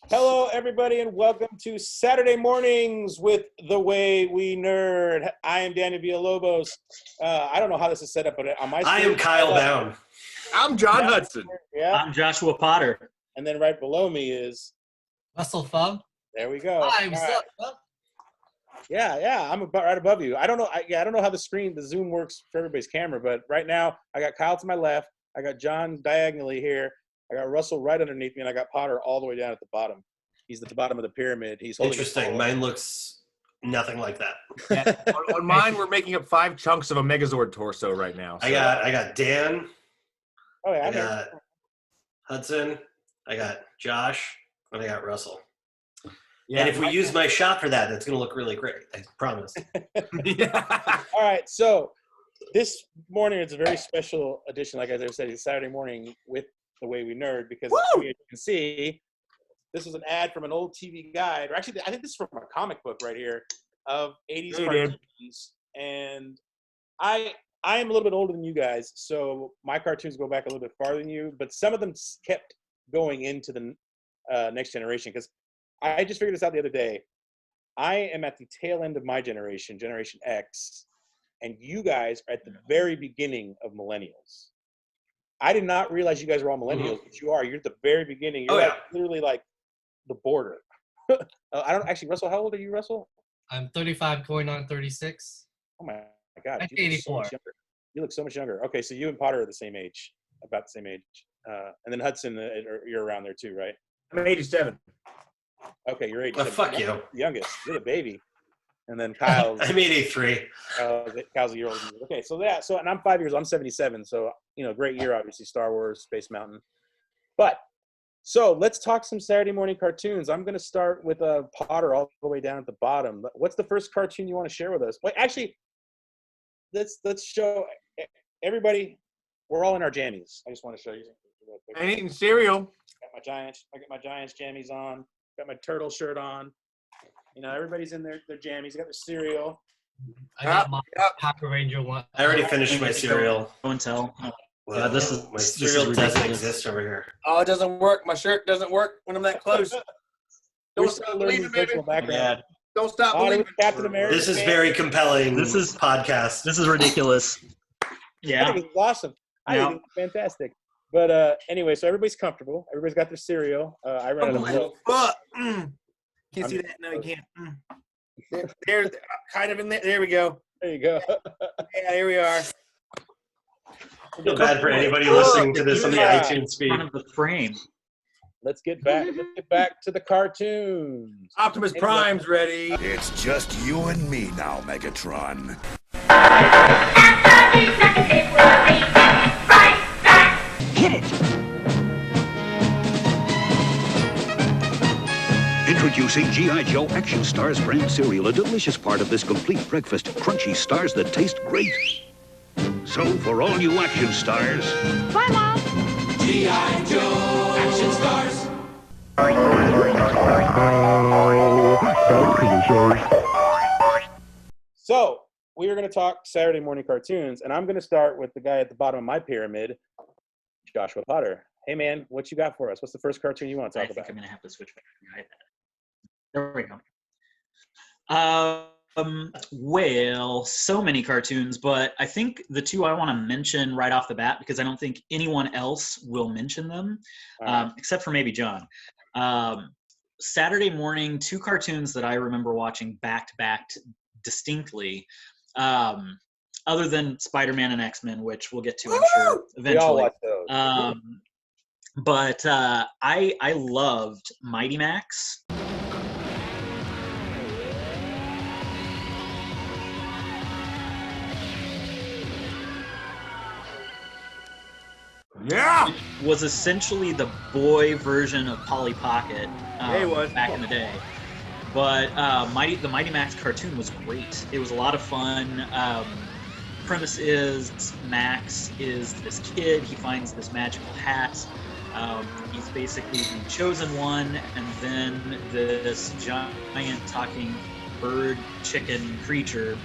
Hello, everybody, and welcome to Saturday Mornings with The Way We Nerd. I am Daniel Villalobos. I don't know how this is set up, but on my screen, I am Kyle Bound. I'm John Hudson. Yeah. I'm Joshua Potter. And then right below me is Russell Fub. There we go. Hi, what's up, Fub? Yeah, I'm about right above you. I don't know. I don't know how the Zoom works for everybody's camera, but right now I got Kyle to my left. I got John diagonally here. I got Russell right underneath me, and I got Potter all the way down at the bottom. He's at the bottom of the pyramid. He's holding interesting. Mine looks nothing like that. Yeah. on mine, we're making up 5 chunks of a Megazord torso right now. So. I got Dan. Oh yeah, I got Hudson. I got Josh, and I got Russell. Yeah, and if we use my shot for that, that's going to look really great. I promise. Yeah. All right, so this morning it's a very special edition. Like I said, it's Saturday morning with The Way We Nerd because as you can see, this was an ad from an old TV guide, or actually, I think this is from a comic book right here of 80s cartoons. And I am a little bit older than you guys, so my cartoons go back a little bit farther than you, but some of them kept going into the next generation because I just figured this out the other day. I am at the tail end of my generation, Generation X, and you guys are at the very beginning of millennials. I did not realize you guys were all millennials, but you are. You're at the very beginning. You're literally like the border. I don't actually, Russell, how old are you, Russell? I'm 35 going on 36. Oh my God. I'm You look 84. so much younger. You look so much younger. Okay, so you and Potter are the same age, about the same age. And then Hudson, you're around there too, right? I'm 87. Okay, you're 87. Oh, fuck you. Youngest. You're the baby. And then Kyle. I'm 83. Kyle's a year older than you. Okay, so and I'm 5 years old. I'm 77. So, great year, obviously, Star Wars, Space Mountain. But, so let's talk some Saturday morning cartoons. I'm going to start with Potter all the way down at the bottom. What's the first cartoon you want to share with us? Wait, actually, let's show everybody. We're all in our jammies. I just want to show you something real quick. I'm eating cereal. I got my Giants jammies on. Got my turtle shirt on. Everybody's in their jammies. Got their cereal. I got my Power Ranger one. I already finished my cereal. Don't tell. Well, my cereal doesn't exist over here. Oh, it doesn't work. My shirt doesn't work when I'm that close. Don't stop believing, baby. Background. Don't stop believing. Captain America. This is very compelling. This is podcast. This is ridiculous. Yeah. I think it's awesome. I think it's fantastic. But anyway, so everybody's comfortable. Everybody's got their cereal. I ran out of milk. Can't see that? No, you can't. There's kind of in there. There we go. There you go. Yeah, here we are. I feel bad for anybody listening to this on the iTunes feed. Front of the frame. Let's get back to the cartoons. Optimus Prime's ready. It's just you and me now, Megatron. Hit it! Introducing G.I. Joe Action Stars brand cereal, a delicious part of this complete breakfast. Crunchy stars that taste great. So, for all you action stars... Bye, Mom! G.I. Joe Action Stars! So, we are going to talk Saturday morning cartoons, and I'm going to start with the guy at the bottom of my pyramid, Joshua Potter. Hey, man, what you got for us? What's the first cartoon you want to talk about? I think I'm going to have to switch back to my iPad. There we go. Well, so many cartoons, but I think the two I want to mention right off the bat, because I don't think anyone else will mention them, except for maybe John. Saturday morning, 2 cartoons that I remember watching back-to-back distinctly, other than Spider-Man and X-Men, which we'll get to, I'm sure, eventually. We all watch those. But I loved Mighty Max. Yeah! It was essentially the boy version of Polly Pocket back in the day. But the Mighty Max cartoon was great. It was a lot of fun. Premise is Max is this kid. He finds this magical hat. He's basically the chosen one, and then this giant talking bird chicken creature.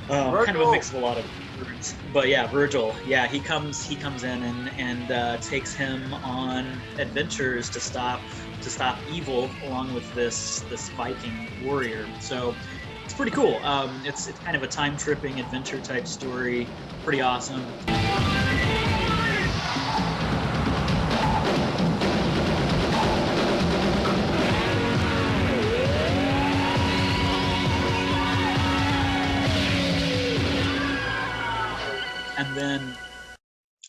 Kind of a mix of a lot of birds. But yeah, Virgil. Yeah, he comes in and takes him on adventures to stop to stop evil along with this Viking warrior. So it's pretty cool. It's kind of a time tripping adventure type story. Pretty awesome. And then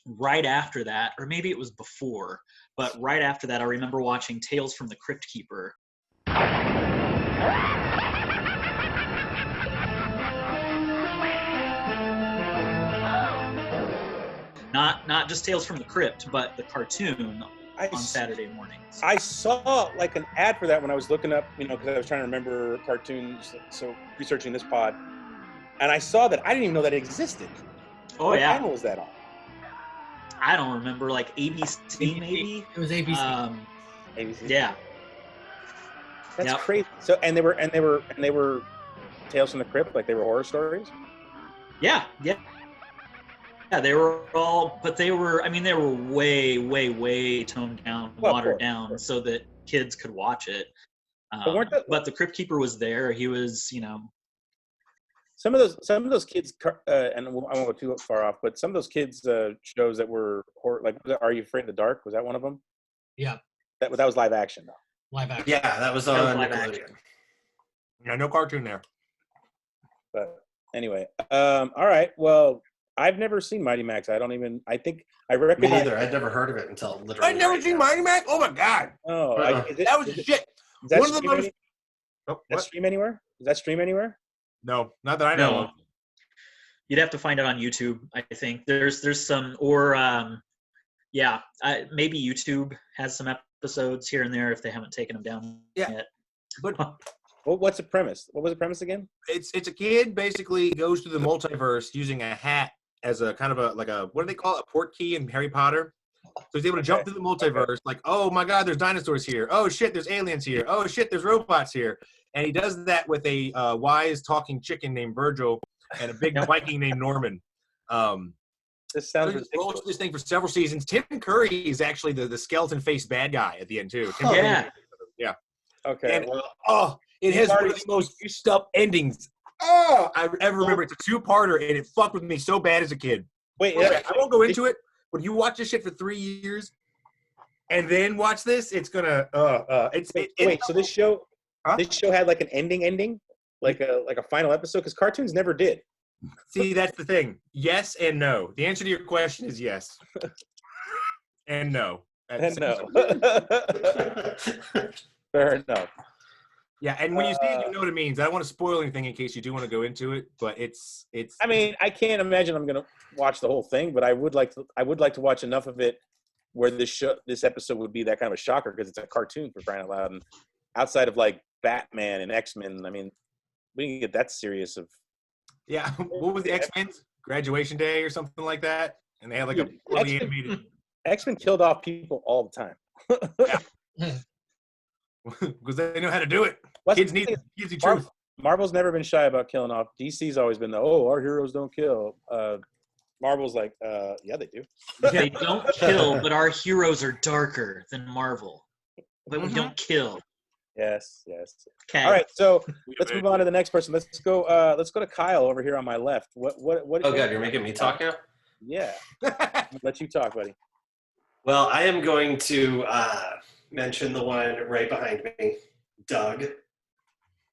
right after that, or maybe it was before, but right after that, I remember watching Tales from the Crypt Keeper. Not just Tales from the Crypt, but the cartoon on Saturday mornings. I saw like an ad for that when I was looking up, because I was trying to remember cartoons, so researching this pod, and I saw that. I didn't even know that it existed. Oh, what yeah. channel was that on? I don't remember, like ABC maybe? It was ABC. ABC. Yeah. That's crazy. So and they were Tales from the Crypt, like they were horror stories? Yeah, they were all, but they were way, way, way toned down, watered down, so that kids could watch it. But the Crypt Keeper was there. He was, Some of those kids, and I won't go too far off, but some of those kids shows that were horror, like Are You Afraid of the Dark? Was that one of them? Yeah. That was live action though. Live action. Yeah, that was on live Nickelodeon. action. Yeah, no cartoon there. But anyway, all right. Well, I've never seen Mighty Max. I think I Me recognize. neither. I'd never heard of it until literally. I've never seen Mighty Max. Oh my god. Oh, that was shit. Is that One of the stream most. Oh, what? stream anywhere? Is that stream anywhere? No, not that I know. No. Of. You'd have to find it on YouTube, I think. There's some, or maybe YouTube has some episodes here and there if they haven't taken them down yet. But what's the premise? What was the premise again? It's a kid basically goes through the multiverse using a hat as a kind of what do they call it? A port key in Harry Potter. So he's able to jump through the multiverse, like, oh my god, there's dinosaurs here. Oh shit, there's aliens here. Oh shit, there's robots here. And he does that with a wise talking chicken named Virgil and a big Viking named Norman. This sounds ridiculous. Rolls this thing for several seasons. Tim Curry is actually the skeleton faced bad guy at the end too. Tim Curry, yeah. Okay. And, it has one of the most used up endings. I ever remember. It's a 2-parter, and it fucked with me so bad as a kid. Wait, I won't go into it. But you watch this shit for 3 years, and then watch this, it's gonna. So this show had like an ending, like a final episode, because cartoons never did. See, that's the thing. Yes and no. The answer to your question is yes, and no. And no. Fair enough. Yeah, and when you see it, you know what it means. I don't want to spoil anything in case you do want to go into it, but it's. I mean, I can't imagine I'm gonna watch the whole thing, but I would like to watch enough of it where this episode would be that kind of a shocker, because it's a cartoon, for crying out loud. And outside of like Batman and X-Men, I mean, we didn't get that serious of. Yeah, what was the X-Men's Graduation Day or something like that? And they had like a fully animated. X-Men killed off people all the time. Yeah. Because they know how to do it. Kids need truth. Marvel's never been shy about killing off. DC's always been our heroes don't kill. Marvel's like, yeah, they do. They don't kill, but our heroes are darker than Marvel. But we don't kill. Yes. Okay. All right, so let's move on to the next person. Let's go to Kyle over here on my left. What? Oh god, you're making me talk now? Yeah. Let you talk, buddy. Well, I am going to mention the one right behind me, Doug.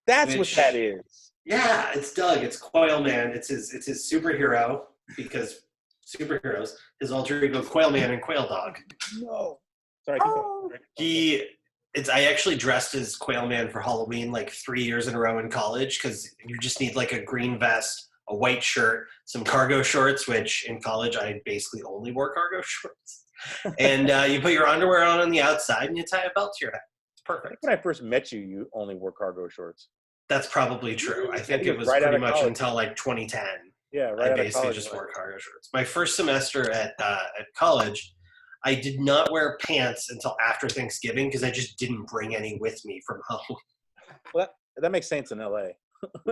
That's what that is. Yeah, it's Doug. It's Coil Man. It's his superhero, because superheroes. His alter ego, Coil Man and Quail Dog. No. Sorry. I actually dressed as Quail Man for Halloween like 3 years in a row in college, because you just need like a green vest, a white shirt, some cargo shorts, which in college I basically only wore cargo shorts. And you put your underwear on the outside and you tie a belt to your head. It's perfect. I think when I first met you, you only wore cargo shorts. That's probably true. I think it was right pretty much until like 2010. Yeah, right. I basically just wore cargo shorts. My first semester at college, I did not wear pants until after Thanksgiving, because I just didn't bring any with me from home. Well, that makes sense in LA.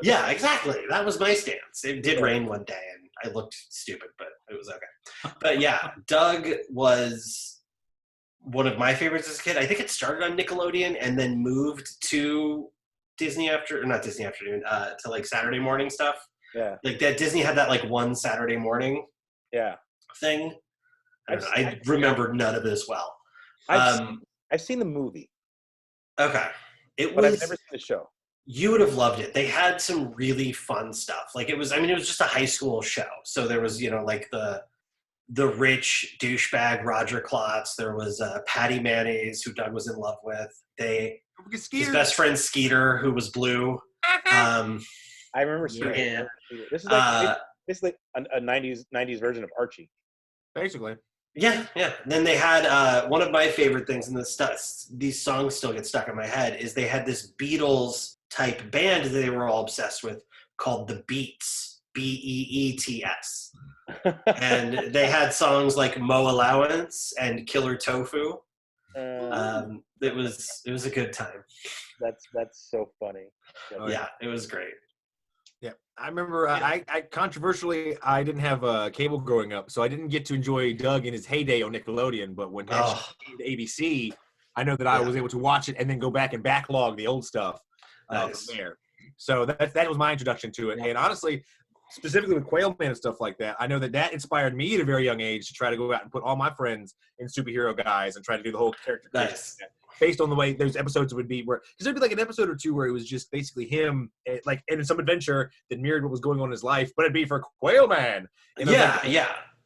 Yeah, exactly. That was my stance. It did rain one day, and I looked stupid, but it was okay. But yeah, Doug was one of my favorites as a kid. I think it started on Nickelodeon and then moved to Disney not Disney Afternoon, to like Saturday morning stuff. Yeah. Like that Disney had that like one Saturday morning thing. I remember none of this well. I've seen the movie. Okay. But I've never seen the show. You would have loved it. They had some really fun stuff. Like it was just a high school show. So there was, like the rich douchebag Roger Klotz. There was Patty Mayonnaise, who Doug was in love with. His best friend Skeeter, who was blue. I remember Skeeter. Yeah. This is like a 90s version of Archie. Basically. Yeah. And then they had one of my favorite things, and these songs still get stuck in my head, is they had this Beatles type band that they were all obsessed with called the Beats, Beets. And they had songs like Mo Allowance and Killer Tofu. It was a good time. That's so funny. Yeah, it was great. Yeah, I remember. I controversially, I didn't have cable growing up, so I didn't get to enjoy Doug in his heyday on Nickelodeon. But when that came to ABC, I know that I was able to watch it and then go back and backlog the old stuff from there. So that was my introduction to it. And honestly, specifically with Quail Man and stuff like that, I know that inspired me at a very young age to try to go out and put all my friends in superhero guys and try to do the whole character creation. Based on the way there's episodes would be where, because there'd be like an episode or two where it was just basically him, like in some adventure that mirrored what was going on in his life, but it'd be for Quail Man.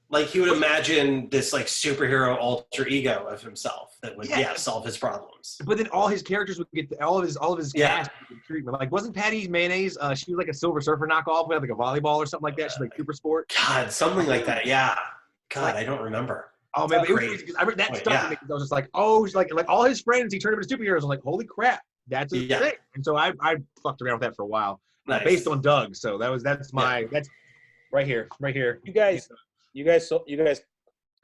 Like he would imagine this like superhero alter ego of himself that would solve his problems. But then all his characters would get all of his cast treatment. Like wasn't Patty Mayonnaise? She was like a Silver Surfer knockoff. We had like a volleyball or something like that. She's like super sport. God, something like that. Yeah. God, I don't remember. Oh man, I remember that stuff. I was just like, oh, he's like all his friends. He turned them into superheroes. I'm like, holy crap, that's a thing. And so I fucked around with that for a while, based on Doug. So that's right here. You guys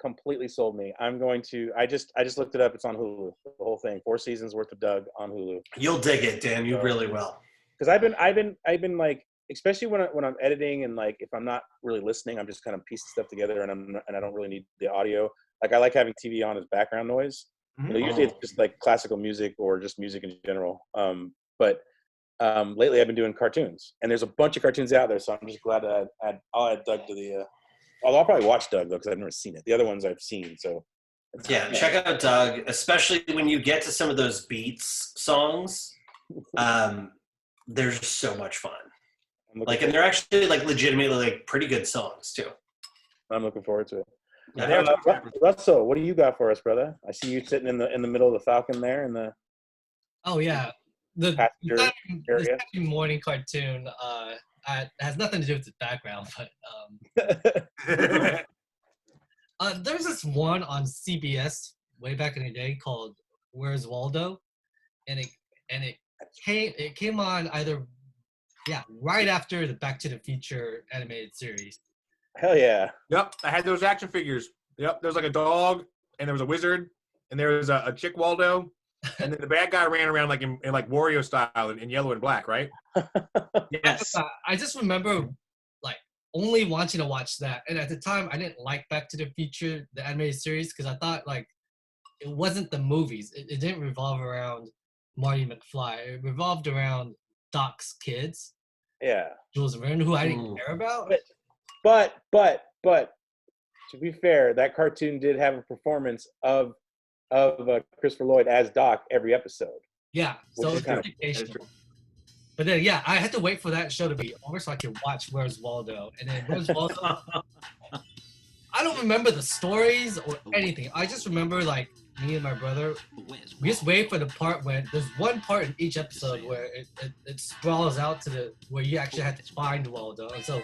completely sold me. I'm going to. I just looked it up. It's on Hulu. The whole thing. 4 seasons worth of Doug on Hulu. You'll dig it, Dan. You really will. Because I've been like, especially when I'm editing and like if I'm not really listening, I'm just kind of piecing stuff together and I don't really need the audio. Like I like having TV on as background noise. Usually it's just like classical music or just music in general. But lately I've been doing cartoons, and there's a bunch of cartoons out there, so I'm just glad to I'll add Doug to the. Although I'll probably watch Doug though because I've never seen it. The other ones I've seen, so. Check out Doug, especially when you get to some of those Beats songs. They're just so much fun. And they're actually like legitimately like pretty good songs too. I'm looking forward to it. Russell, what do you got for us, brother? I see you sitting in the middle of the Falcon there in the. Oh yeah, the Saturday morning cartoon has nothing to do with the background, but there's this one on CBS way back in the day called Where's Waldo, and it came on either right after the Back to the Future animated series. Hell yeah. Yep, I had those action figures. Yep, there was like a dog, and there was a wizard, and there was a chick Waldo, and then the bad guy ran around like in like Wario style in yellow and black, right? Yes. I just remember like only wanting to watch that, and at the time I didn't like Back to the Future, the animated series, because I thought like it wasn't the movies. It didn't revolve around Marty McFly. It revolved around Doc's kids. Yeah. Jules Verne, who I didn't care about. But to be fair, that cartoon did have a performance of Christopher Lloyd as Doc every episode. Yeah, so it's kind of educational. But then, I had to wait for that show to be over so I could watch Where's Waldo. And then Where's Waldo? I don't remember the stories or anything. I just remember like me and my brother, we just wait for the part when there's one part in each episode where it sprawls out to where you actually have to find Waldo. And so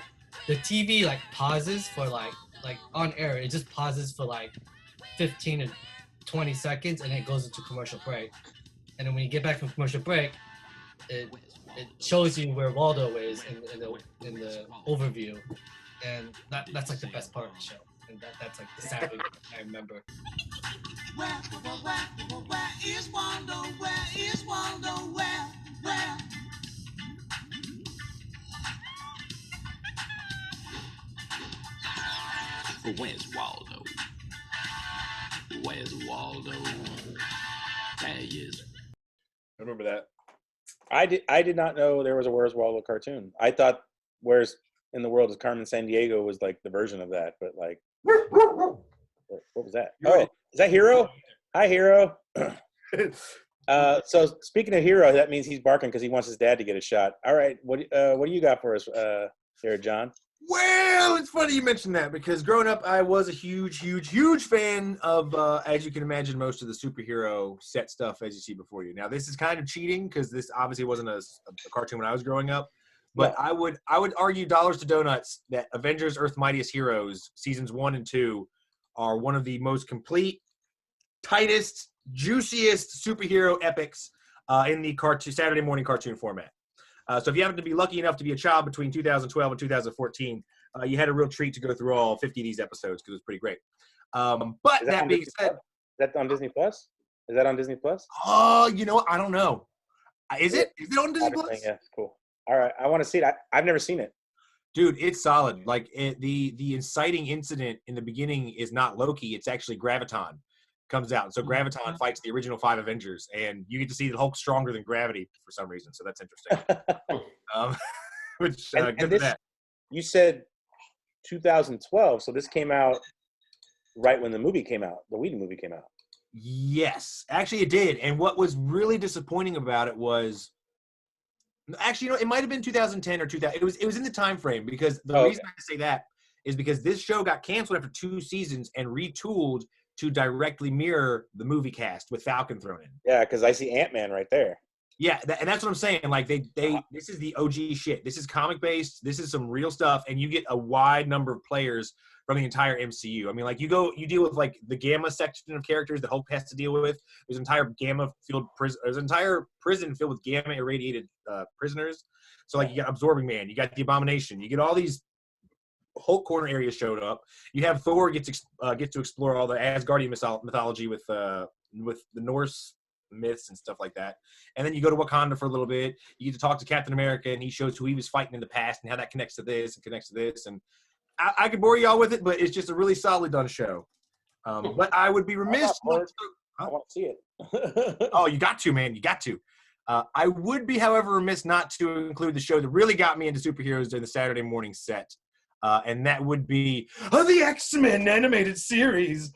the TV like pauses for like on air, it just pauses for like 15 to 20 seconds and it goes into commercial break. And then when you get back from commercial break, it shows you where Waldo is in the overview. And that's like the best part of the show. And that's like the Saturday I remember. Where is Waldo? Where is Waldo? Where? Where's Waldo? Where's Where's Waldo? There he is. I remember that. I did not know there was a Where's Waldo cartoon. I thought Where's in the World is Carmen Sandiego was like the version of that, but like, what was that? Oh, is that Hero? Hi, Hero. So speaking of Hero, that means he's barking because he wants his dad to get a shot. All right, what do you got for us there, John? Well, it's funny you mentioned that because growing up, I was a huge fan of, as you can imagine, most of the superhero set stuff as you see before you. Now, this is kind of cheating because this obviously wasn't a cartoon when I was growing up. But no. I would argue dollars to donuts that Avengers: Earth's Mightiest Heroes seasons 1 and 2 are one of the most complete, tightest, juiciest superhero epics in the Saturday morning cartoon format. So if you happen to be lucky enough to be a child between 2012 and 2014, you had a real treat to go through all 50 of these episodes because it was pretty great. But that being said, is that on Disney Plus? Is that on Disney Plus? Oh, you know what? I don't know. Is it? Is it on Disney Plus? Yeah, cool. All right, I want to see it. I've never seen it. Dude, it's solid. Like the inciting incident in the beginning is not Loki; it's actually Graviton comes out. And so Graviton fights the original 5 Avengers, and you get to see that Hulk's stronger than gravity for some reason. So that's interesting. Which and good this, for that. You said 2012, so this came out right when the movie came out. The Whedon movie came out. Yes, actually it did. And what was really disappointing about it was. Actually, you know, it might have been 2010 or 2000. It was in the time frame because the reason I say that is because this show got canceled after 2 seasons and retooled to directly mirror the movie cast with Falcon thrown in. Yeah, because I see Ant-Man right there. Yeah, and that's what I'm saying. Like they this is the OG shit. This is comic based. This is some real stuff, and you get a wide number of players from the entire MCU. I mean, like you deal with like the Gamma section of characters that Hulk has to deal with. There's an entire Gamma filled prison. There's an entire prison filled with Gamma irradiated prisoners. So like you got Absorbing Man, you got the Abomination, you get all these Hulk corner areas showed up. You have Thor gets to explore all the Asgardian mythology with the Norse myths and stuff like that. And then you go to Wakanda for a little bit. You get to talk to Captain America, and he shows who he was fighting in the past and how that connects to this and connects to this. And I could bore y'all with it, but it's just a really solidly done show. But I would be remiss. I want to see it. Oh, you got to, man. You got to. I would be, however, remiss not to include the show that really got me into superheroes during the Saturday morning set. And that would be the X-Men animated series.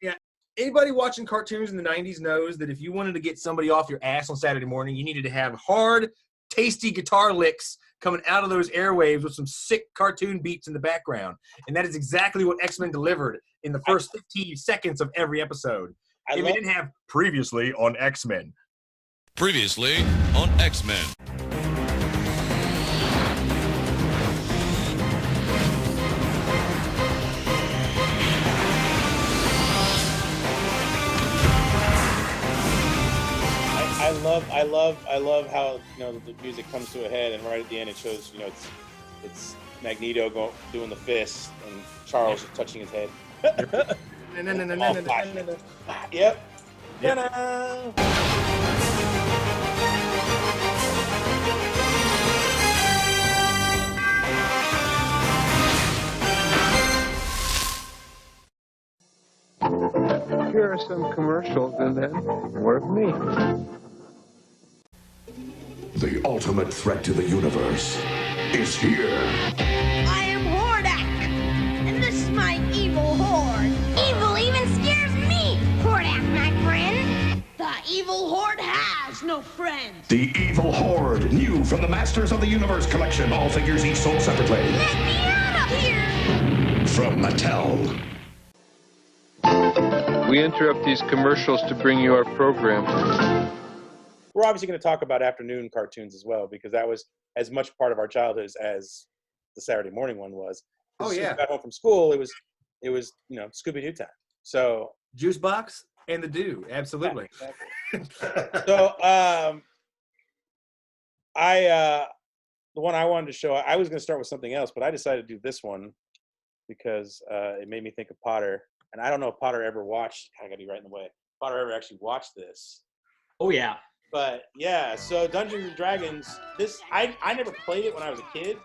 Yeah. Anybody watching cartoons in the 90s knows that if you wanted to get somebody off your ass on Saturday morning, you needed to have hard, tasty guitar licks coming out of those airwaves with some sick cartoon beats in the background. And that is exactly what X-Men delivered in the first 15 seconds of every episode. If it didn't have previously on X-Men. Previously on X-Men. I love how, you know, the music comes to a head, and right at the end it shows, you know, it's Magneto doing the fist and Charles just touching his head. Yep. Here are some commercials, and then more of me. The ultimate threat to the universe is here. I am Hordak, and this is my evil horde. Evil even scares me, Hordak, my friend. The evil horde has no friends. The Evil Horde, new from the Masters of the Universe collection. All figures each sold separately. Let me out of here! From Mattel. We interrupt these commercials to bring you our program. We're obviously going to talk about afternoon cartoons as well, because that was as much part of our childhood as the Saturday morning one was. Oh, as yeah. we got home from school, it was you know, Scooby-Doo time. So Juice Box and the Do, absolutely. Yeah, exactly. So the one I wanted to show, I was going to start with something else, but I decided to do this one because it made me think of Potter. And I don't know if Potter ever watched. I got to be right in the way. Potter ever actually watched this? Oh yeah. But yeah, so Dungeons and Dragons. This I never played it when I was a kid,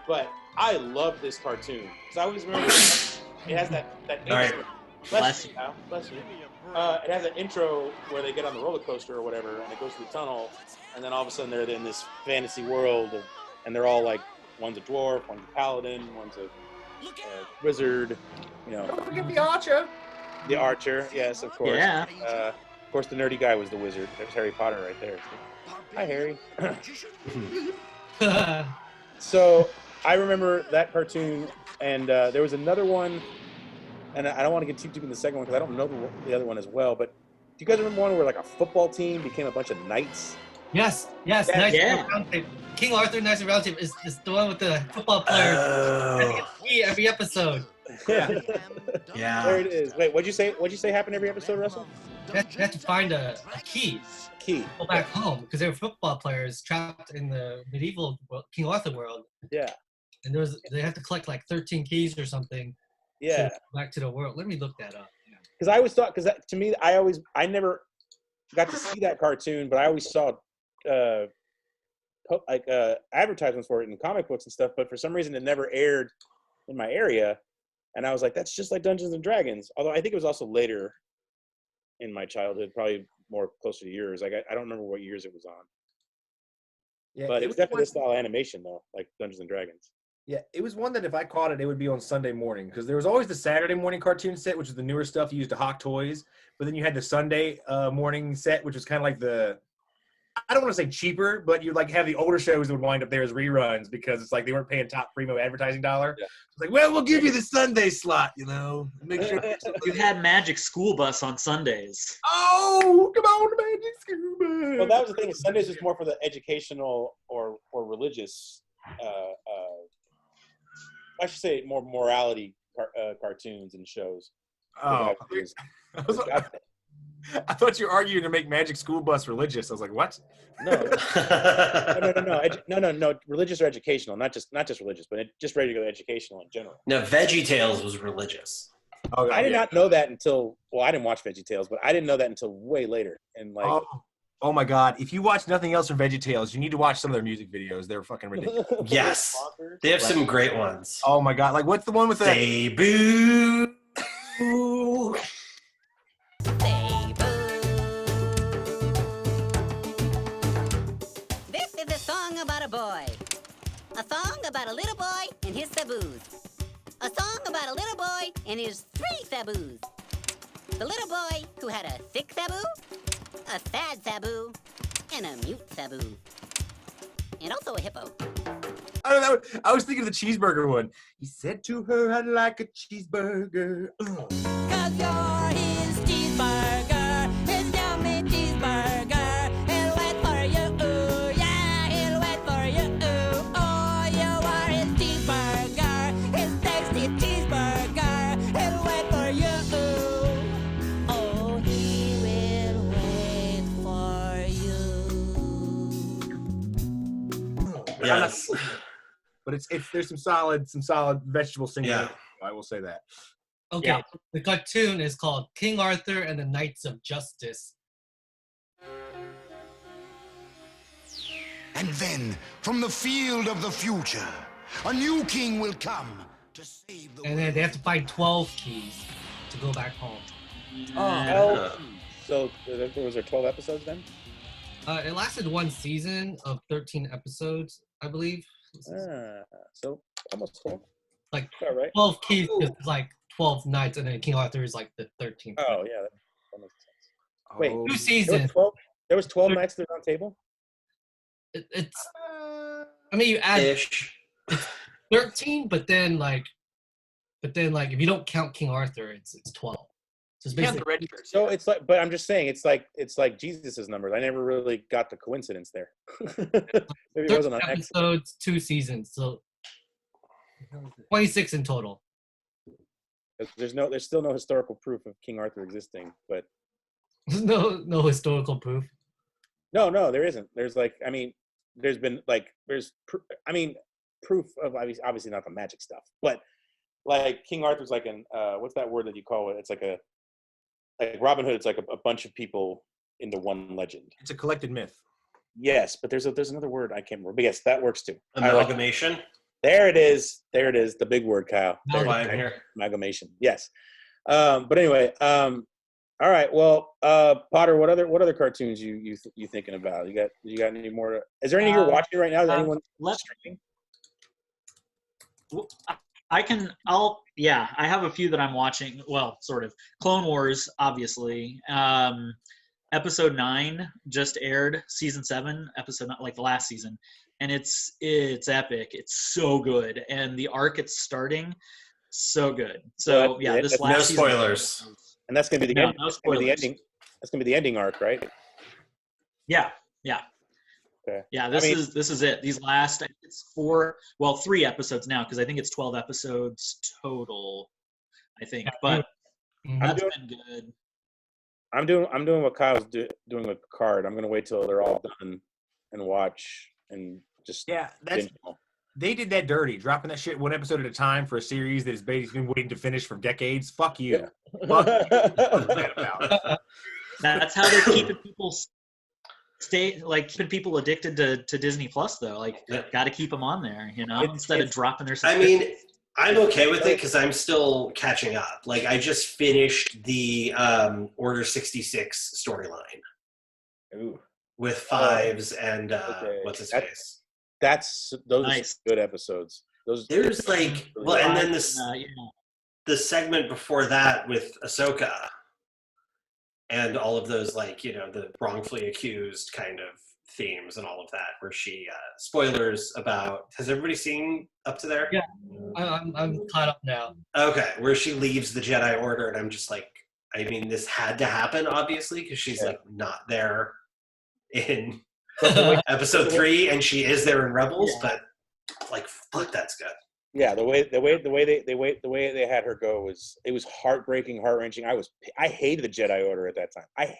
But I love this cartoon because I always remember it has that All right. intro. Bless you. Al. Bless you. It has an intro where they get on the roller coaster or whatever, and it goes through the tunnel, and then all of a sudden they're in this fantasy world, and they're all like, one's a dwarf, one's a paladin, one's a wizard. You know. Don't forget the archer. The archer, yes, of course. Yeah. Of course, the nerdy guy was the wizard. There's Harry Potter right there. Hi, Harry. So I remember that cartoon, and there was another one, and I don't want to get too deep in the second one because I don't know the other one as well, but do you guys remember one where like a football team became a bunch of knights? Yes. Yeah. King Arthur Knights of Round Table is the one with the football players. Every episode. Yeah. Yeah. There it is. Wait, what'd you say happened every episode, Russell? You have to find a key. Go back home because they were football players trapped in the medieval King Arthur world. Yeah. And they have to collect like 13 keys or something. Yeah. To go back to the world. Let me look that up. Because I always thought, to me, I never got to see that cartoon, but I always saw advertisements for it in comic books and stuff. But for some reason, it never aired in my area, and I was like, that's just like Dungeons and Dragons. Although I think it was also later in my childhood, probably more closer to yours. Like I don't remember what years it was on. Yeah, but it was definitely this style of animation though, like Dungeons and Dragons. Yeah, it was one that if I caught it, it would be on Sunday morning because there was always the Saturday morning cartoon set, which is the newer stuff you used to hawk toys. But then you had the Sunday morning set, which was kind of like I don't want to say cheaper, but you like have the older shows that would wind up there as reruns because it's like they weren't paying top primo advertising dollar. Yeah. It's like, well, we'll give you the Sunday slot, you know. Make sure you had Magic School Bus on Sundays. Oh, come on, Magic School Bus. Well, that was the thing. Sundays was more for the educational or religious. I should say more morality cartoons and shows. Oh. I thought you were arguing to make Magic School Bus religious. I was like, what? No. No. Religious or educational, not just religious, but just regular educational in general. No, VeggieTales was religious. Oh, I did not know that until. Well, I didn't watch VeggieTales, but I didn't know that until way later. And like, oh my God! If you watch nothing else from VeggieTales, you need to watch some of their music videos. They're fucking ridiculous. Yes, they have some great ones. Oh my God! Like, what's the one with the debut? This is a song about a boy. A song about a little boy and his saboos. A song about a little boy and his 3 saboos. The little boy who had a sick saboo, a sad saboo, and a mute saboo. And also a hippo. I don't know. I was thinking of the cheeseburger one. He said to her, I'd like a cheeseburger. Cause you're his cheeseburger, his yummy cheeseburger. He'll wait for you, ooh, yeah, he'll wait for you, ooh. Oh, you are his cheeseburger, his tasty cheeseburger. He'll wait for you, ooh. Oh, he will wait for you. Yes. But there's some solid vegetable singing. Yeah. I will say that. Okay, yeah. The cartoon is called King Arthur and the Knights of Justice. And then, from the field of the future, a new king will come to save the world. And then they have to find 12 keys to go back home. So was there 12 episodes then? It lasted 1 season of 13 episodes, I believe. So almost 12. Like right. 12 keys is like 12 nights, and then King Arthur is like the 13th. Oh yeah, that makes sense. Wait, 2 seasons. There was 12 nights at the round table. It's. I mean, you add it's 13, but then like, if you don't count King Arthur, it's 12. So it's basically. So it's like, but I'm just saying, it's like Jesus's numbers. I never really got the coincidence there. Maybe it wasn't on episodes, 2 seasons, so 26 in total. There's still no historical proof of King Arthur existing, but there's no historical proof. No, there isn't. There's there's been proof of obviously not the magic stuff, but like King Arthur's like what's that word that you call it? It's like Robin Hood. It's like a bunch of people into one legend. It's a collected myth. Yes, but there's another word I can't remember. But yes, that works too. Amalgamation. There it is. There it is. The big word, Kyle. That's why I'm here. Amalgamation. Yes. But anyway, all right. Well, Potter, what other cartoons you thinking about? You got any more? Is there any you're watching right now? Is anyone streaming? I have a few that I'm watching. Well, sort of. Clone Wars, obviously. Episode 9 just aired, season 7, episode 9, like the last season, and it's epic. It's so good, and the arc it's starting, so good. So yeah, this last no season, spoilers, and that's gonna be the end. No spoilers. That's gonna be the ending arc, right? Yeah. Okay. Yeah, this is it. These last, it's 3 episodes now, because I think it's 12 episodes total, I think. But that's been good. I'm doing what Kyle's doing with Picard. I'm gonna wait till they're all done and watch and just they did that dirty, dropping that shit one episode at a time for a series that has basically been waiting to finish for decades. Fuck you. Yeah. That's how they're keeping people keeping people addicted to Disney Plus, though. Like, got to keep them on there, instead of dropping their subscription. I mean, I'm okay with it because I'm still catching up. Like, I just finished the Order 66 storyline with Fives and what's his face. Those nice. Are good episodes. There's like, well, and then the segment before that with Ahsoka and all of those, like, the wrongfully accused kind of themes and all of that, where she spoilers about, has everybody seen up to there? Yeah, I'm caught up now. Okay, where she leaves the Jedi Order, and I'm just like, I mean, this had to happen, obviously, because she's like not there in episode 3, and she is there in Rebels, but like, fuck, that's good. Yeah, the way they had her go was heartbreaking, heart-wrenching. I hated the Jedi Order at that time. I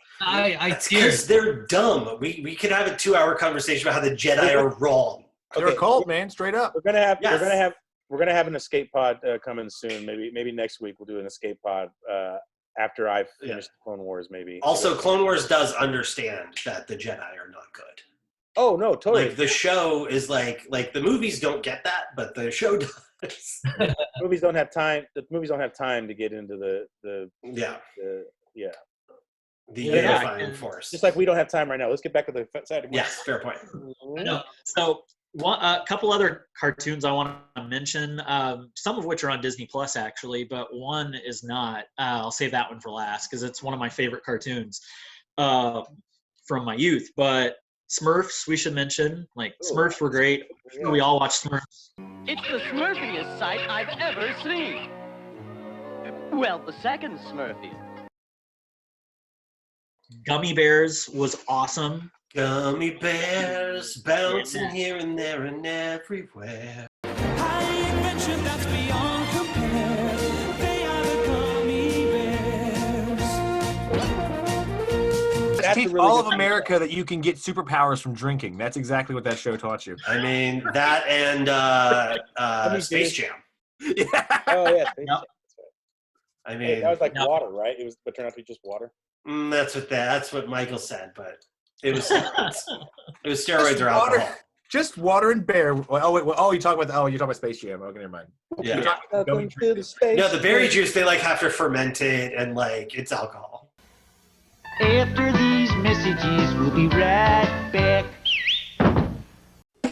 teared. Because they're dumb. We could have a 2-hour conversation about how the Jedi are wrong. They're a cult, man, straight up. We're gonna have an escape pod coming soon. Maybe next week we'll do an escape pod after I've finished the Clone Wars. Maybe. Also, Clone Wars does understand that the Jedi are not good. Oh no, totally. Like, the show is like the movies don't get that, but the show does. The movies don't have time. The movies don't have time to get into the unifying force. Just like we don't have time right now. Let's get back to the Saturday. Yes, fair point. No. So a couple other cartoons I want to mention, some of which are on Disney Plus actually, but one is not. I'll save that one for last because it's one of my favorite cartoons from my youth. But Smurfs, we should mention. Like, Smurfs were great. We all watched Smurfs. It's the Smurfiest sight I've ever seen. Well, the second Smurfiest. Gummy Bears was awesome. Gummy bears bouncing here and there and everywhere. High adventure that's beyond compare. They are the gummy bears. Let's teach all of America that you can get superpowers from drinking. That's exactly what that show taught you. I mean, that and Space Jam. Yeah. Oh yeah, Space Jam. I mean, that was like water, right? But turned out to be just water. That's what Michael said, but it was steroids. It was steroids or alcohol. Just water and bear. You talk about Space Jam. Okay, never mind. Yeah. No, the berry juice, they like have to ferment it, and like it's alcohol. After these messages, we'll be right back. Who's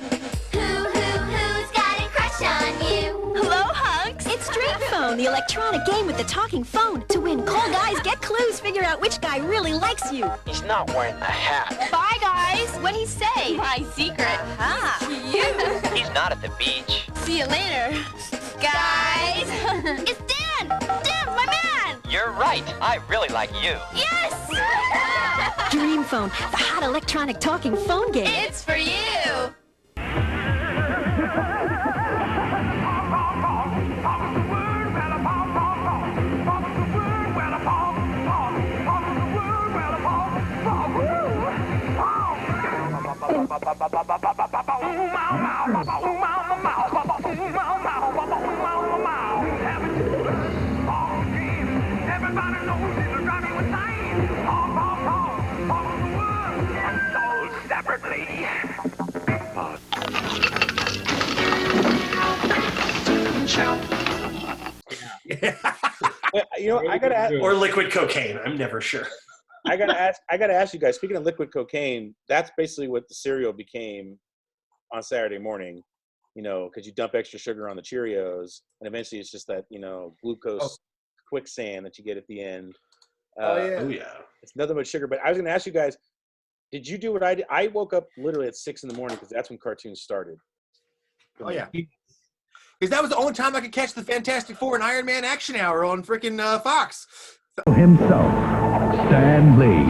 got a crush on you? Hello, hunks. It's Dream Phone, the electronic game with the talking phone. To win, call guys, get clues, figure out which guy really likes you. He's not wearing a hat. Bye, guys. What'd he say? My secret. Ah, you. He's not at the beach. See you later, guys. It's Dan. Dan, my man. You're right. I really like you. Yes. Dream Phone, the hot electronic talking phone game. It's for you. I gotta ask, or liquid cocaine. I'm never sure. I gotta ask you guys. Speaking of liquid cocaine, that's basically what the cereal became on Saturday morning. Because you dump extra sugar on the Cheerios, and eventually it's just that glucose quicksand that you get at the end. Oh yeah. It's nothing but sugar. But I was gonna ask you guys, did you do what I did? I woke up literally at 6 a.m. because that's when cartoons started. Oh yeah. Because that was the only time I could catch the Fantastic Four and Iron Man action hour on freaking Fox. Himself, Stan Lee.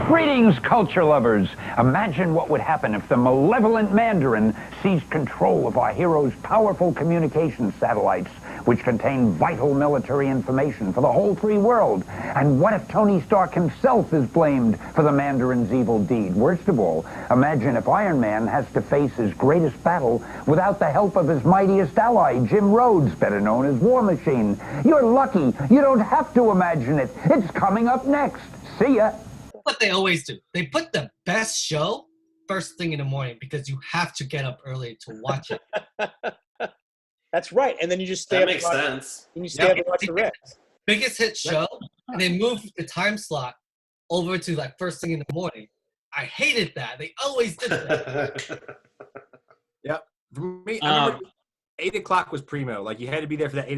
Greetings, culture lovers. Imagine what would happen if the malevolent Mandarin seized control of our heroes' powerful communication satellites, which contain vital military information for the whole free world. And what if Tony Stark himself is blamed for the Mandarin's evil deed? Worst of all, imagine if Iron Man has to face his greatest battle without the help of his mightiest ally, Jim Rhodes, better known as War Machine. You're lucky. You don't have to imagine it. It's coming up next. See ya. What they always do. They put the best show first thing in the morning because you have to get up early to watch it. That's right. And then you just stay That up makes and watch, sense. and you stay up and watch the rest. Biggest hit show, and they moved the time slot over to like first thing in the morning. I hated that. They always did that. Yep. For me, I remember 8 o'clock was primo. Like you had to be there for that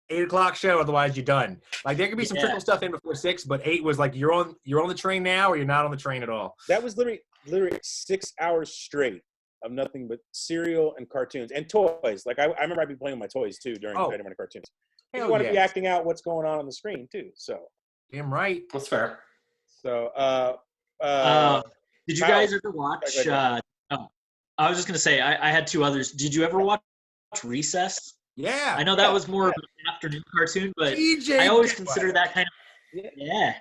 8 o'clock show, otherwise you're done. Like there could be some trickle stuff in before 6, but 8 was like you're on the train now or you're not on the train at all. That was literally 6 hours straight of nothing but cereal and cartoons and toys. Like I remember I'd be playing with my toys too during Saturday morning cartoons. You want to be acting out what's going on the screen too. So damn right. That's fair. So did you guys ever watch I was just gonna say I had two others. Did you ever watch Recess? Yeah. I know that was more of an afternoon cartoon, but I always consider that kind of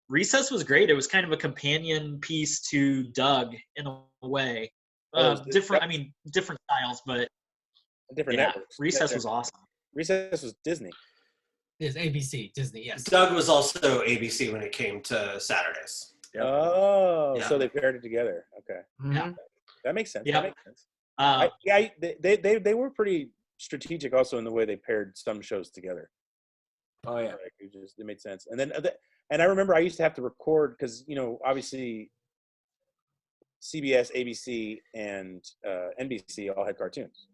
Recess was great. It was kind of a companion piece to Doug in a way. Different styles, but different networks. Recess was awesome. Recess was Disney. It's ABC, Disney, yes. Doug was also ABC when it came to Saturdays. Yep. Oh, so they paired it together. Okay. Yeah. That makes sense. Yeah. That makes sense. They were pretty strategic also in the way they paired some shows together. Oh yeah. Like it made sense. And then and I remember I used to have to record because obviously CBS, ABC, and NBC all had cartoons.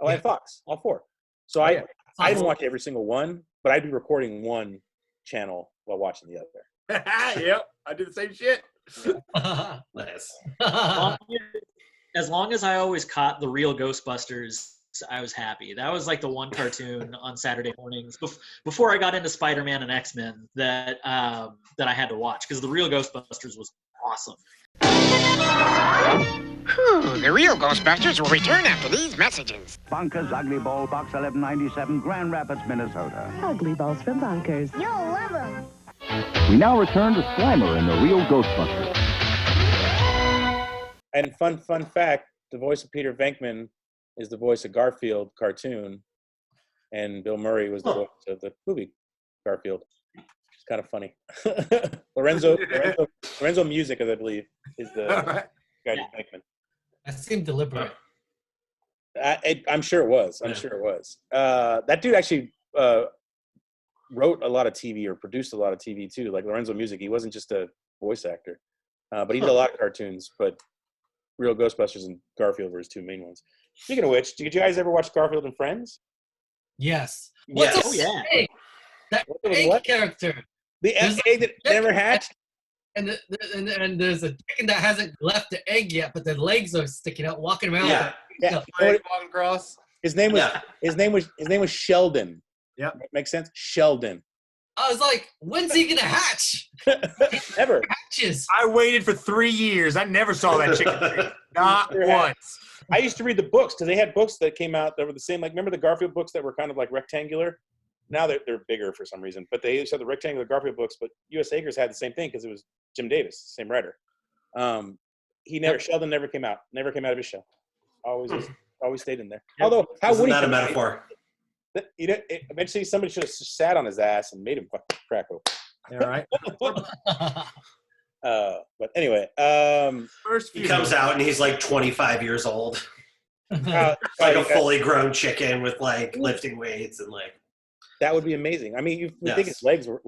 Oh, and Fox, all four. So I didn't watch every single one, but I'd be recording one channel while watching the other. Yep, I did the same shit. Nice. As long as I always caught the real Ghostbusters, I was happy. That was like the one cartoon on Saturday mornings before I got into Spider-Man and X-Men that I had to watch because the real Ghostbusters was awesome. The real Ghostbusters will return after these messages. Bunker's Ugly Ball, Box 1197, Grand Rapids, Minnesota. Ugly Balls from Bunkers. You'll love them. We now return to Slimer and the Real Ghostbusters. And fun fact, the voice of Peter Venkman is the voice of Garfield cartoon, and Bill Murray was the voice of the movie Garfield. It's kind of funny. Lorenzo Music, as I believe, is the guy to Venkman. That seemed deliberate. I'm sure it was. That dude actually wrote a lot of TV or produced a lot of TV too. Like Lorenzo Music, he wasn't just a voice actor, but he did a lot of cartoons. But Real Ghostbusters and Garfield were his two main ones. Speaking of which, did you guys ever watch Garfield and Friends? Yes. Yes. What's egg? That egg character. The egg that never hatched? And there's a chicken that hasn't left the egg yet, but the legs are sticking out, walking around. Yeah. Walking across. His name was Sheldon. Yeah. Makes sense? Sheldon. I was like, when's he gonna hatch? Never. Hatches. I waited for 3 years. I never saw that chicken. Not once. I used to read the books because they had books that came out that were the same. Like, remember the Garfield books that were kind of like rectangular? Now they're bigger for some reason. But they used to have the rectangular Garfield books. But U.S. Acres had the same thing because it was Jim Davis, same writer. Sheldon never came out. Never came out of his shell. Always stayed in there. Although, how would he? Isn't that a metaphor? Eventually, somebody should have sat on his ass and made him fucking crack open. Yeah, right. But anyway, he comes out and he's like 25 years old. Like a fully grown chicken with like lifting weights and like. That would be amazing. I mean, you think his legs were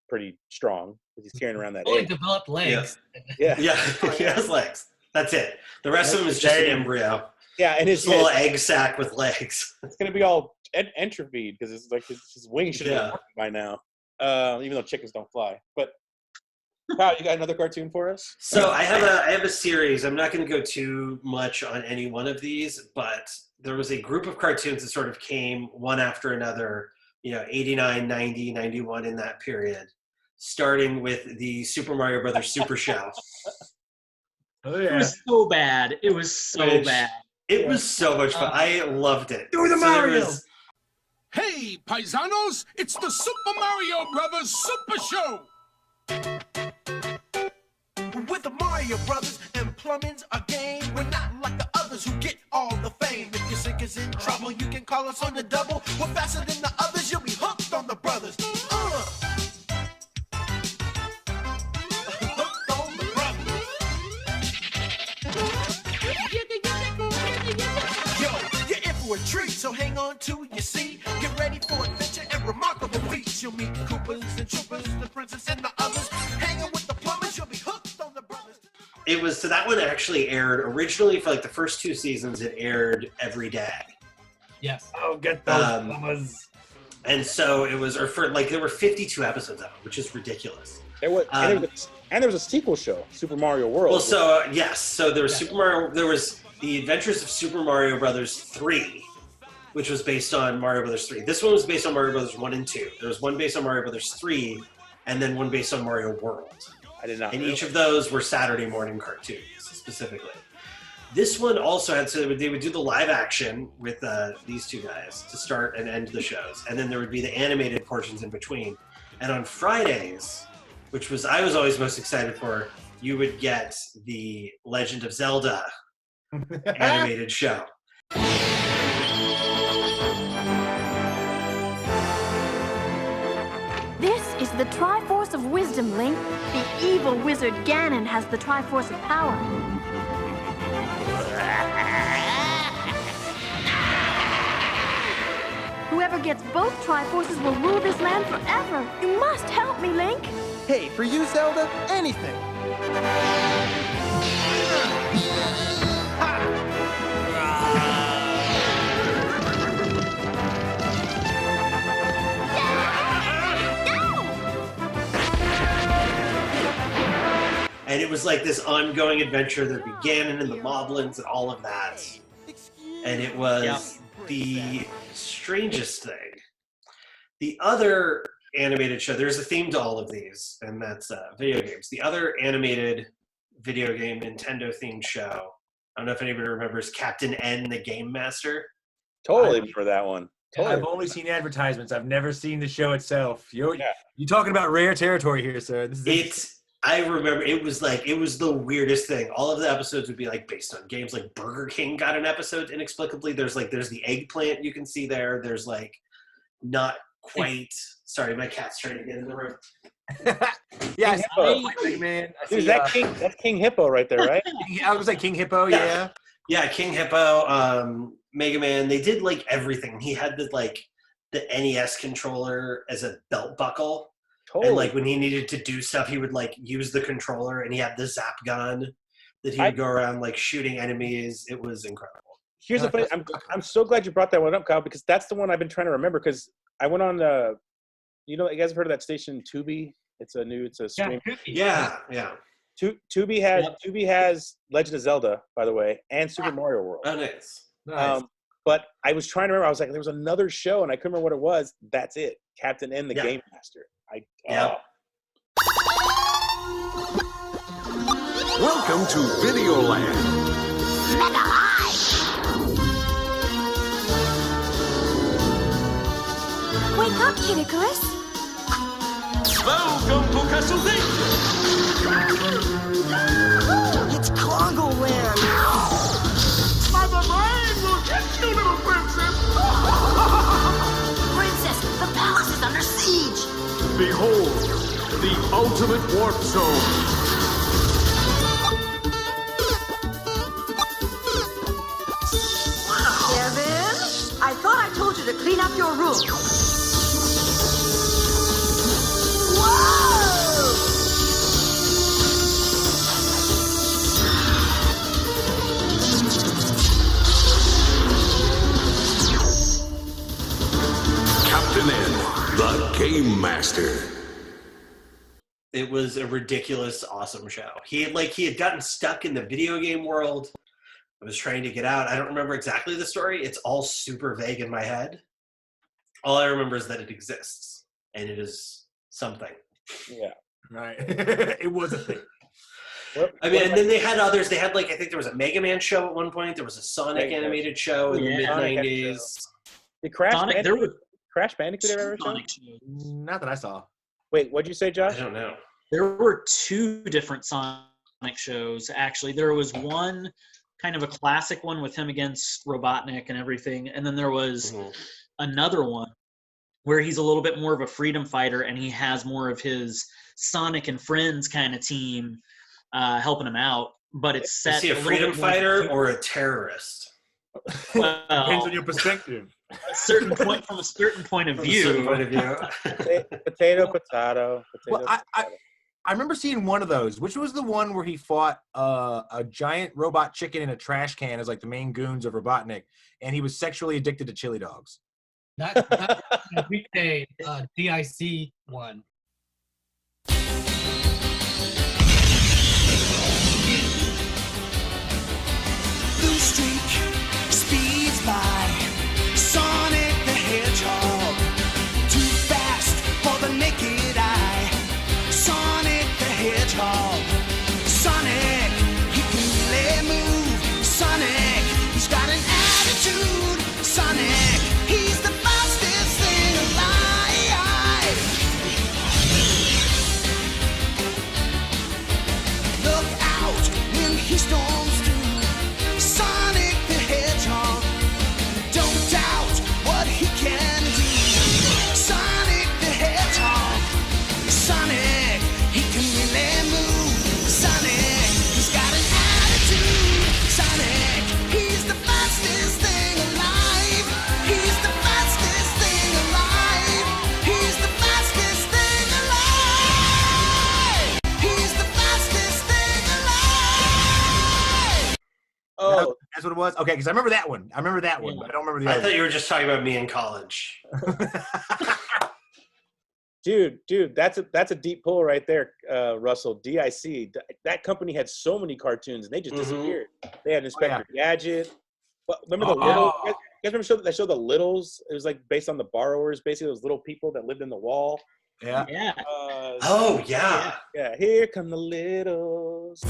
pretty strong because he's carrying around that Fully egg. developed legs. Yeah. He has legs. That's it. The rest of him is just an embryo. Yeah, and his little egg sack with legs. It's gonna be all entropyed because it's like his wings should have been working by now. Even though chickens don't fly. But Kyle, you got another cartoon for us? So I have a series. I'm not going to go too much on any one of these, but there was a group of cartoons that sort of came one after another, 89, 90, 91 in that period, starting with the Super Mario Brothers Super Show. Oh, yeah. It was so bad. It was so bad. It was so much fun. I loved it. Do the Mario! Hey, paisanos, it's the Super Mario Brothers Super Show! With the Mario Brothers and plumbing's a game. We're not like the others who get all the fame. If your sink is in trouble, you can call us on the double. We're faster than the others, you'll be hooked on the brothers. Hooked on the brothers. Yo, you're in for a treat, so hang on to your seat. Get ready for adventure and remarkable feats. You'll meet Koopas and Troopers, the princess and the others. Hanging with the plumbers, you'll be hooked on the brothers. It was, so that one actually aired originally for like the first 2 seasons. It aired every day. Yes. Oh, get those plumbers. And so it was, or for like there were 52 episodes of it, which is ridiculous. There was, and there was a sequel show, Super Mario World. Well, so yes, so there was Super Mario. There was The Adventures of Super Mario Brothers 3, which was based on Mario Brothers 3. This one was based on Mario Brothers 1 and 2. There was one based on Mario Brothers 3, and then one based on Mario World. I did not. And each of those were Saturday morning cartoons, specifically. This one also had, so they would do the live action with these two guys to start and end the shows. And then there would be the animated portions in between. And on Fridays, which was I was always most excited for, you would get the Legend of Zelda animated show. This is the Triforce of Wisdom, Link. The evil wizard Ganon has the Triforce of Power. Whoever gets both Triforces will rule this land forever. You must help me, Link. Hey, for you, Zelda, anything. And it was like this ongoing adventure. There'd be Ganon and the Moblins and all of that. And it was the strangest thing. The other animated show, there's a theme to all of these, and that's video games. The other animated video game Nintendo themed show, I don't know if anybody remembers Captain N, the Game Master. Totally remember that one. Totally. I've only seen advertisements. I've never seen the show itself. You're talking about rare territory here, sir. I remember it was the weirdest thing. All of the episodes would be like based on games. Like Burger King got an episode inexplicably. There's the eggplant you can see there. There's like not quite. Sorry, my cat's trying to get in the room. Yeah, man. Dude, that's King Hippo right there, right? I was like King Hippo, yeah. Yeah, King Hippo, Mega Man. They did like everything. He had the NES controller as a belt buckle. Totally. And like when he needed to do stuff, he would like use the controller, and he had the zap gun that he would go around like shooting enemies. It was incredible. Here's the funny. I'm so glad you brought that one up, Kyle, because that's the one I've been trying to remember. Because I went on you guys have heard of that station Tubi? It's a stream. Yeah. Tubi has Legend of Zelda, by the way, and Super Mario World. Oh, nice. But I was trying to remember. I was like, there was another show, and I couldn't remember what it was. That's it. Captain N, the Game Master. Welcome to Videoland. Mega High! Wake up, Kid Icarus. Welcome to Castlevania. It's Congo Land. Mother Brain will get you, little princess. Princess, the palace is under siege. Behold, the ultimate warp zone. Kevin, I thought I told you to clean up your room. Captain N, the Game Master. It was a ridiculous, awesome show. He had gotten stuck in the video game world. I was trying to get out. I don't remember exactly the story. It's all super vague in my head. All I remember is that it exists, and it is something. Yeah. Right. It was a thing. I mean, and then they had others. They had, like, I think there was a Mega Man show at one point. There was a Sonic animated show in the mid-90s. Did Crash Sonic, Bandicoot, Crash Bandicoot ever show? Not that I saw. Wait, what'd you say, Josh? I don't know. There were 2 different Sonic shows, actually. There was one kind of a classic one with him against Robotnik and everything, and then there was another one where he's a little bit more of a freedom fighter, and he has more of his Sonic and Friends kind of team helping him out. But it's set. Is he a freedom fighter or a terrorist? Well, depends on your perspective. From a certain point of view. Potato, potato. Well, I remember seeing one of those. Which was the one where he fought a giant robot chicken in a trash can as like the main goons of Robotnik, and he was sexually addicted to chili dogs. Not the weekday DIC one. Blue streak speeds by. Sonic the Hedgehog, too fast for the naked eye. Sonic the Hedgehog, Sonic, he can really move. Sonic, he's got an attitude. Sonic, he's the fastest thing alive. Look out when he storms through. Sonic the Hedgehog, don't doubt what he can do. Sonic the Hedgehog, Sonic, he can really move. Sonic, he's got an attitude. Sonic, he's the fastest thing alive. He's the fastest thing alive. He's the fastest thing alive. He's the fastest thing alive. Oh, that's what it was. Okay, because I remember that one. But I don't remember the I other. thought you were just talking about me in college. dude, that's a deep pull right there, Russell. DIC. That company had so many cartoons, and they just disappeared. They had Inspector Gadget. But remember the little? You guys remember that show, The Littles? It was like based on the Borrowers, basically those little people that lived in the wall. Yeah. Yeah. Oh yeah. Yeah. Here come the Littles.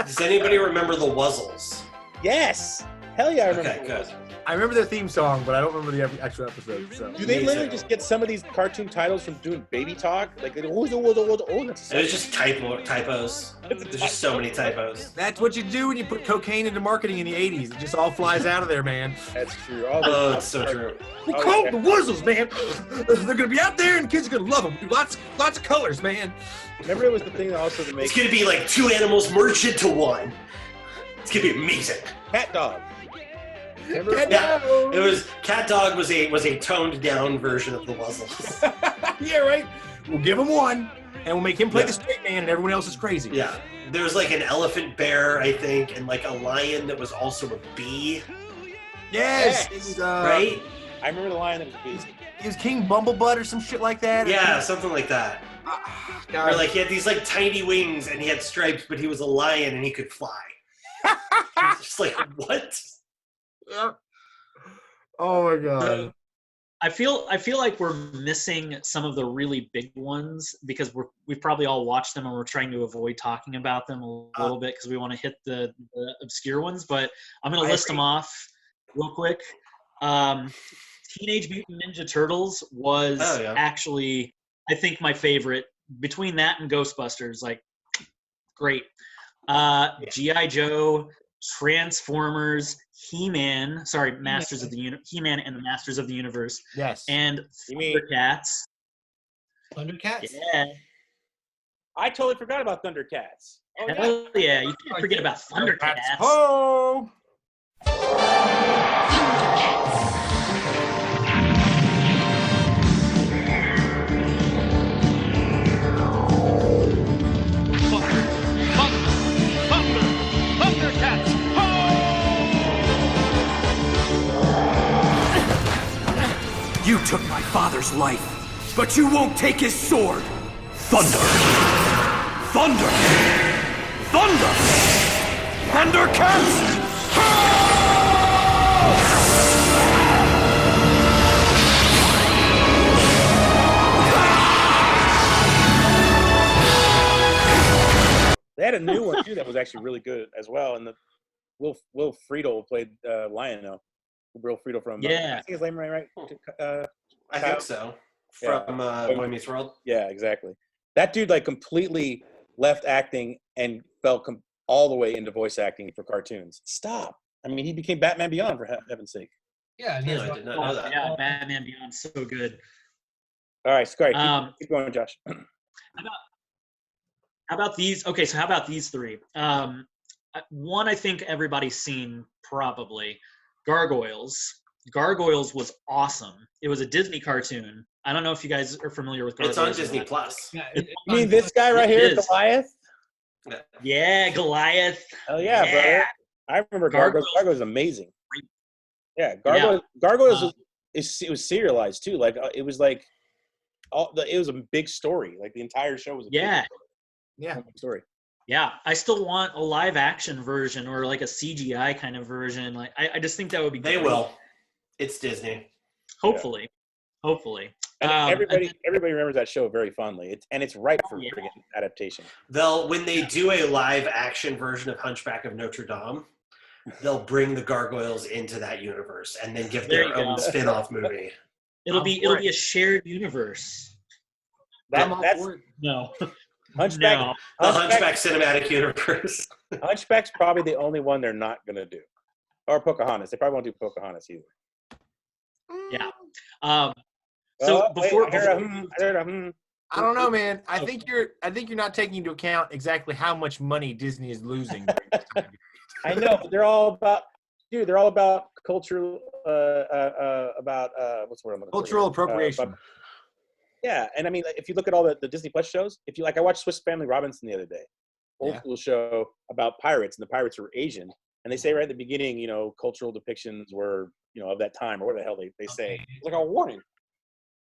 Does anybody remember the Wuzzles? Yes. Hell yeah, I remember. Okay, good. I remember their theme song, but I don't remember the actual episode. So. Do they literally just get some of these cartoon titles from doing baby talk? Like, that's It was just typos. There's just so many typos. That's what you do when you put cocaine into marketing in the 80s. It just all flies out of there, man. That's true. Oh, it's so true. We call them the Wuzzles, man. They're going to be out there and kids are going to love them. Lots of colors, man. Remember, it was the thing that also to make. It's gonna be like 2 animals merged into one. It's gonna be amazing. Cat Dog. Remember? Yeah, it was Cat Dog was a toned down version of the Wuzzles. Yeah, right. We'll give him one, and we'll make him play the straight man, and everyone else is crazy. Yeah, there was like an elephant bear, I think, and like a lion that was also a bee. Yes. It was, right. I remember the lion that was bees. It was King Bumblebutt or some shit like that. Yeah, something like that. Or like he had these like tiny wings and he had stripes, but he was a lion and he could fly. Just like what? Yeah. Oh my god. I feel like we're missing some of the really big ones because we've probably all watched them and we're trying to avoid talking about them a little bit because we want to hit the obscure ones. But I'm going to list them off real quick. Teenage Mutant Ninja Turtles was actually, I think, my favorite. Between that and Ghostbusters, like, great. G.I. Joe, Transformers, He-Man, Masters of the He-Man and the Masters of the Universe. Yes. And Thundercats. Thundercats? Yeah. I totally forgot about Thundercats. Oh, Hell yeah. You can't forget about Thundercats. Oh! Thundercats! You took my father's life, but you won't take his sword. Thunder! Thunder! Thunder! Thundercats! They had a new one too that was actually really good as well, and the Will Friedle played Lionel. Will Friedle from Yeah. I think his name right. I think so. From Boy Meets World. Yeah, exactly. That dude like completely left acting and fell all the way into voice acting for cartoons. Stop. I mean, he became Batman Beyond for heaven's sake. Yeah, I did not know that. Yeah, Batman Beyond's so good. All right, great. Keep going, Josh. How about these? Okay, so how about these three? One I think everybody's seen probably. Gargoyles. Gargoyles was awesome. It was a Disney cartoon. I don't know if you guys are familiar with Gargoyles. It's on Disney Plus. You mean this guy right here, Goliath? Yeah, Goliath. Hell yeah, brother. I remember Gargoyles. Gargoyles is amazing. Yeah, Gargoyles. Gargoyles it was serialized too. Like it was like it was a big story. Like the entire show was a big story. Yeah, I still want a live action version or like a CGI kind of version. Like I just think that would be great. They will. It's Disney. Hopefully. Hopefully. And everybody remembers that show very fondly. It's ripe for adaptation. When they do a live action version of Hunchback of Notre Dame, they'll bring the gargoyles into that universe and then give their own spin-off movie. It'll be a shared universe. No. Hunchback. The Hunchback cinematic universe. Hunchback's probably the only one they're not going to do. Or Pocahontas. They probably won't do Pocahontas either. Yeah. I don't know, man. I think you're not taking into account exactly how much money Disney is losing during this time. I know, but they're all about cultural about what's the word I'm looking for? Cultural appropriation. Yeah, and I mean, if you look at all the Disney Plus shows, I watched Swiss Family Robinson the other day, old school show about pirates, and the pirates were Asian, and they say right at the beginning, cultural depictions were, of that time, or what the hell they say. It's like a warning,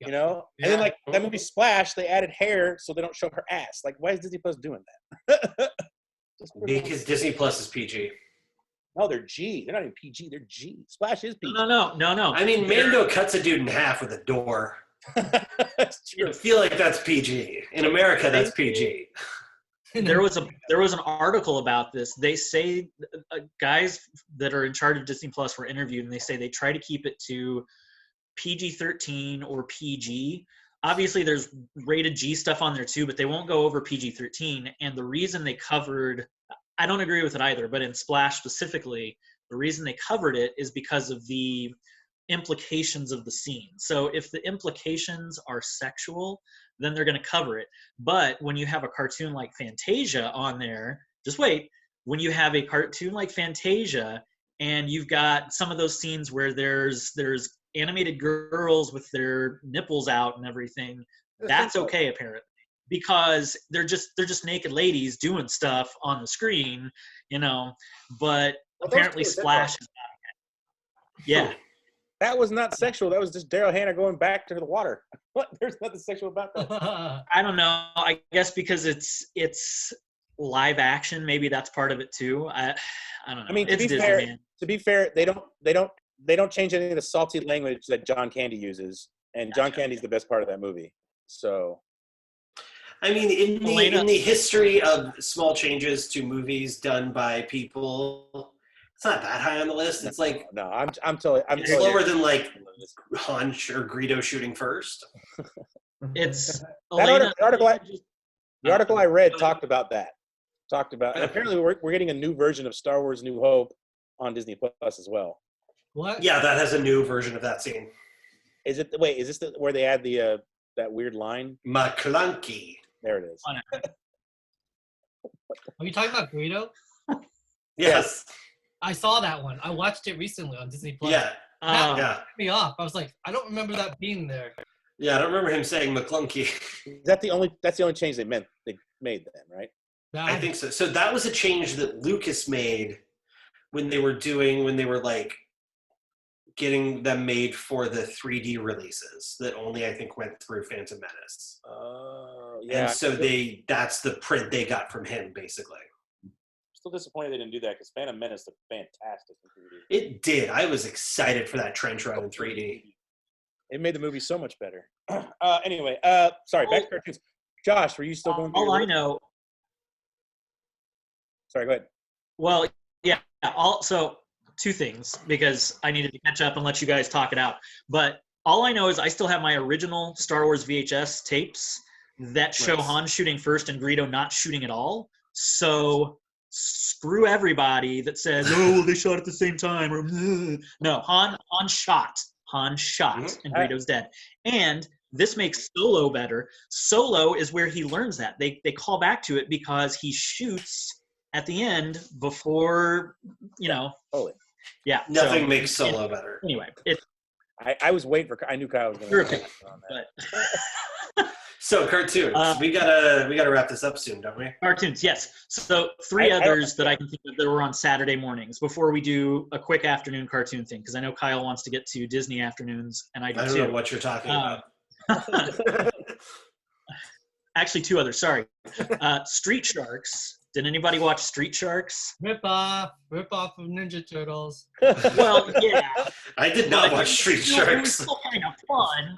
And then like that movie Splash, they added hair so they don't show her ass. Like, why is Disney Plus doing that? Because Disney Plus is PG. No, they're G. They're not even PG. They're G. Splash is PG. No. I mean, Mando cuts a dude in half with a door. That's true. I feel like that's PG. In America, that's PG. There was an article about this. They say guys that are in charge of Disney Plus were interviewed, and they say they try to keep it to PG-13 or PG. Obviously, there's rated G stuff on there too, but they won't go over PG-13. And the reason they covered, I don't agree with it either, but in Splash specifically, the reason they covered it is because of the implications of the scene. So if the implications are sexual, then they're going to cover it. But when you have a cartoon like Fantasia on there, just wait. When you have a cartoon like Fantasia and you've got some of those scenes where there's animated girls with their nipples out and everything, that's okay apparently, because they're just naked ladies doing stuff on the screen, but apparently Splash is not okay. Yeah. That was not sexual. That was just Daryl Hannah going back to the water. What? There's nothing sexual about that. I don't know. I guess because it's live action, maybe that's part of it too. I don't know. I mean, it's to be fair, they don't change any of the salty language that John Candy uses, and John Candy's the best part of that movie. So, I mean, in the history of small changes to movies done by people, it's not that high on the list. It's like I'm totally lower than like Hunch or Greedo shooting first. It's the article I read talked about that. And apparently we're getting a new version of Star Wars: New Hope on Disney Plus as well. What? Yeah, that has a new version of that scene. Is this where they add the weird line. McClunky. There it is. Are you talking about Greedo? Yes. I saw that one. I watched it recently on Disney Plus. Yeah. That threw me off. I was like, I don't remember that being there. Yeah, I don't remember him saying McClunky. That's the only change they made then, right? I think so. So that was a change that Lucas made when they were like getting them made for the 3D releases that only I think went through Phantom Menace. Yeah. And so that's the print they got from him, basically. Still disappointed they didn't do that because Phantom Menace looked fantastic in 3D. It did. I was excited for that trench run in 3D. It made the movie so much better. Anyway, sorry, back to cartoons. Josh, were you still going? All I know. Sorry, go ahead. Well, yeah. Also, two things because I needed to catch up and let you guys talk it out. But all I know is I still have my original Star Wars VHS tapes that show Han shooting first and Greedo not shooting at all. So screw everybody that says, "Oh, well, they shot at the same time." Or no, Han shot, and Greedo's dead. And this makes Solo better. Solo is where he learns that. They call back to it because he shoots at the end before, Totally. Yeah. Nothing makes Solo better. Anyway, I was waiting for. I knew Kyle was going to. So cartoons. We gotta wrap this up soon, don't we? Cartoons, yes. So three others that I can think of that were on Saturday mornings before we do a quick afternoon cartoon thing, because I know Kyle wants to get to Disney afternoons, and I do too. I don't know what you're talking about. Actually, two others. Sorry. Street Sharks. Did anybody watch Street Sharks? Rip off of Ninja Turtles. Well, yeah. I did not watch Street Sharks. It was still kind of fun.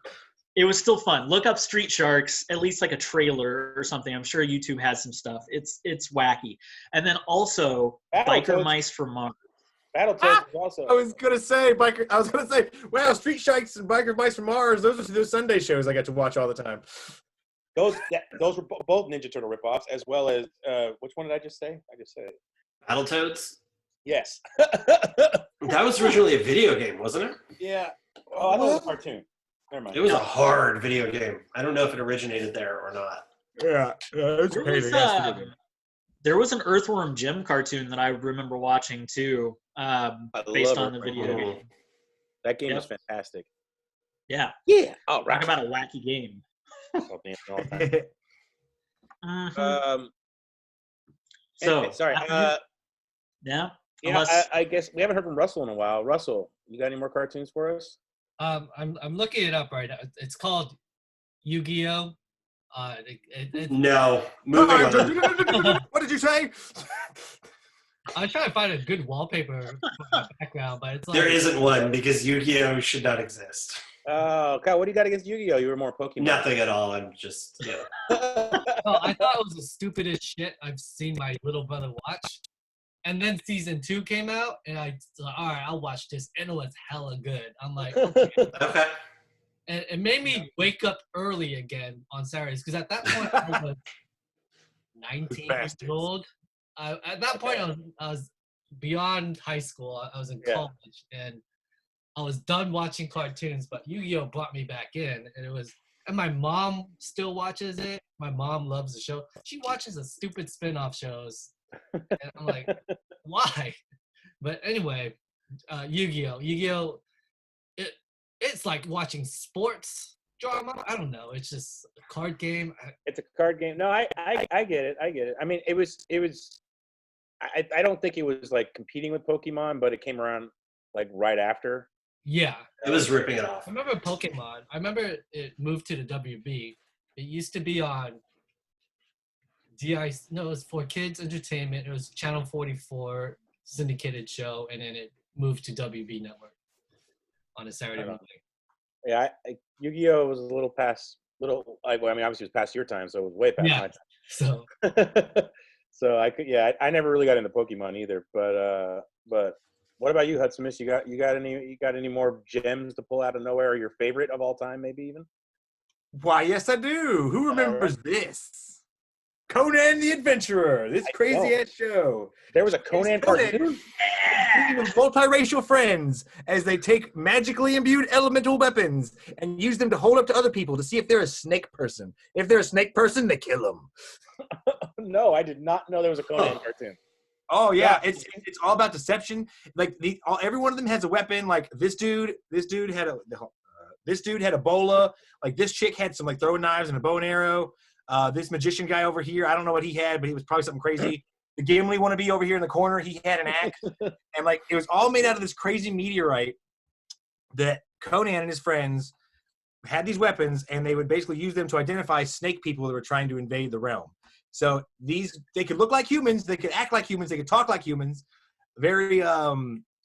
It was still fun. Look up Street Sharks, at least like a trailer or something. I'm sure YouTube has some stuff. It's wacky. And then also Biker Mice from Mars. Battletoads is also. I was gonna say, wow, Street Sharks and Biker Mice from Mars. Those are the Sunday shows I get to watch all the time. Those were both Ninja Turtle ripoffs, as well as which one did I just say? I just said it. Battletoads? Yes. That was originally a video game, wasn't it? Yeah. Oh, I thought it was a cartoon. Never mind. It was a hard video game. I don't know if it originated there or not. Yeah, it's there was an Earthworm Jim cartoon that I remember watching too, based on the video game. That game was fantastic. Yeah. Yeah. Oh, right. Talk about a wacky game. Anyway, sorry. Yeah. I guess we haven't heard from Russell in a while. Russell, you got any more cartoons for us? I'm looking it up right now. It's called Yu-Gi-Oh. No. Moving on. What did you say? I'm trying to find a good wallpaper for my background, but it's like, there isn't one because Yu-Gi-Oh should not exist. Oh, God, what do you got against Yu-Gi-Oh? You were more Pokemon. Nothing at all. I'm just, I thought it was the stupidest shit I've seen my little brother watch. And then season 2 came out, and I thought, all right, I'll watch this. And it was hella good. I'm like, okay. Okay. And it made me wake up early again on Saturdays, because at that point, I was 19 years old. At that point, I was beyond high school. I was in college, and I was done watching cartoons, but Yu-Gi-Oh brought me back in, and my mom still watches it. My mom loves the show. She watches the stupid spin-off shows, and I'm like, why? But anyway, Yu-Gi-Oh, it's like watching sports drama. I don't know. It's just a card game. It's a card game. No, I get it. I get it. I mean, it was. I don't think it was like competing with Pokemon, but it came around like right after. Yeah. It was ripping it off. I remember Pokemon. I remember it moved to the WB. It used to be on it was for Kids Entertainment. It was Channel 44 syndicated show, and then it moved to WB Network on a Saturday morning. Yeah, Yu-Gi-Oh was a little past, obviously it was past your time, so it was way past my time. So. So I never really got into Pokemon either, but what about you, Hudson Miss? You got any more gems to pull out of nowhere, or your favorite of all time, maybe even? Why, yes, I do. Who remembers this? Conan the Adventurer. This crazy ass show. There was a Conan cartoon? With multiracial friends as they take magically imbued elemental weapons and use them to hold up to other people to see if they're a snake person. If they're a snake person, they kill them. No, I did not know there was a Conan cartoon. Oh yeah, it's all about deception. Like every one of them has a weapon. Like this dude had Ebola. Like this chick had some like throwing knives and a bow and arrow. This magician guy over here, I don't know what he had, but he was probably something crazy. The Gimli wannabe over here in the corner, he had an axe. And like it was all made out of this crazy meteorite that Conan and his friends had these weapons, and they would basically use them to identify snake people that were trying to invade the realm. So they could look like humans, they could act like humans, they could talk like humans. Very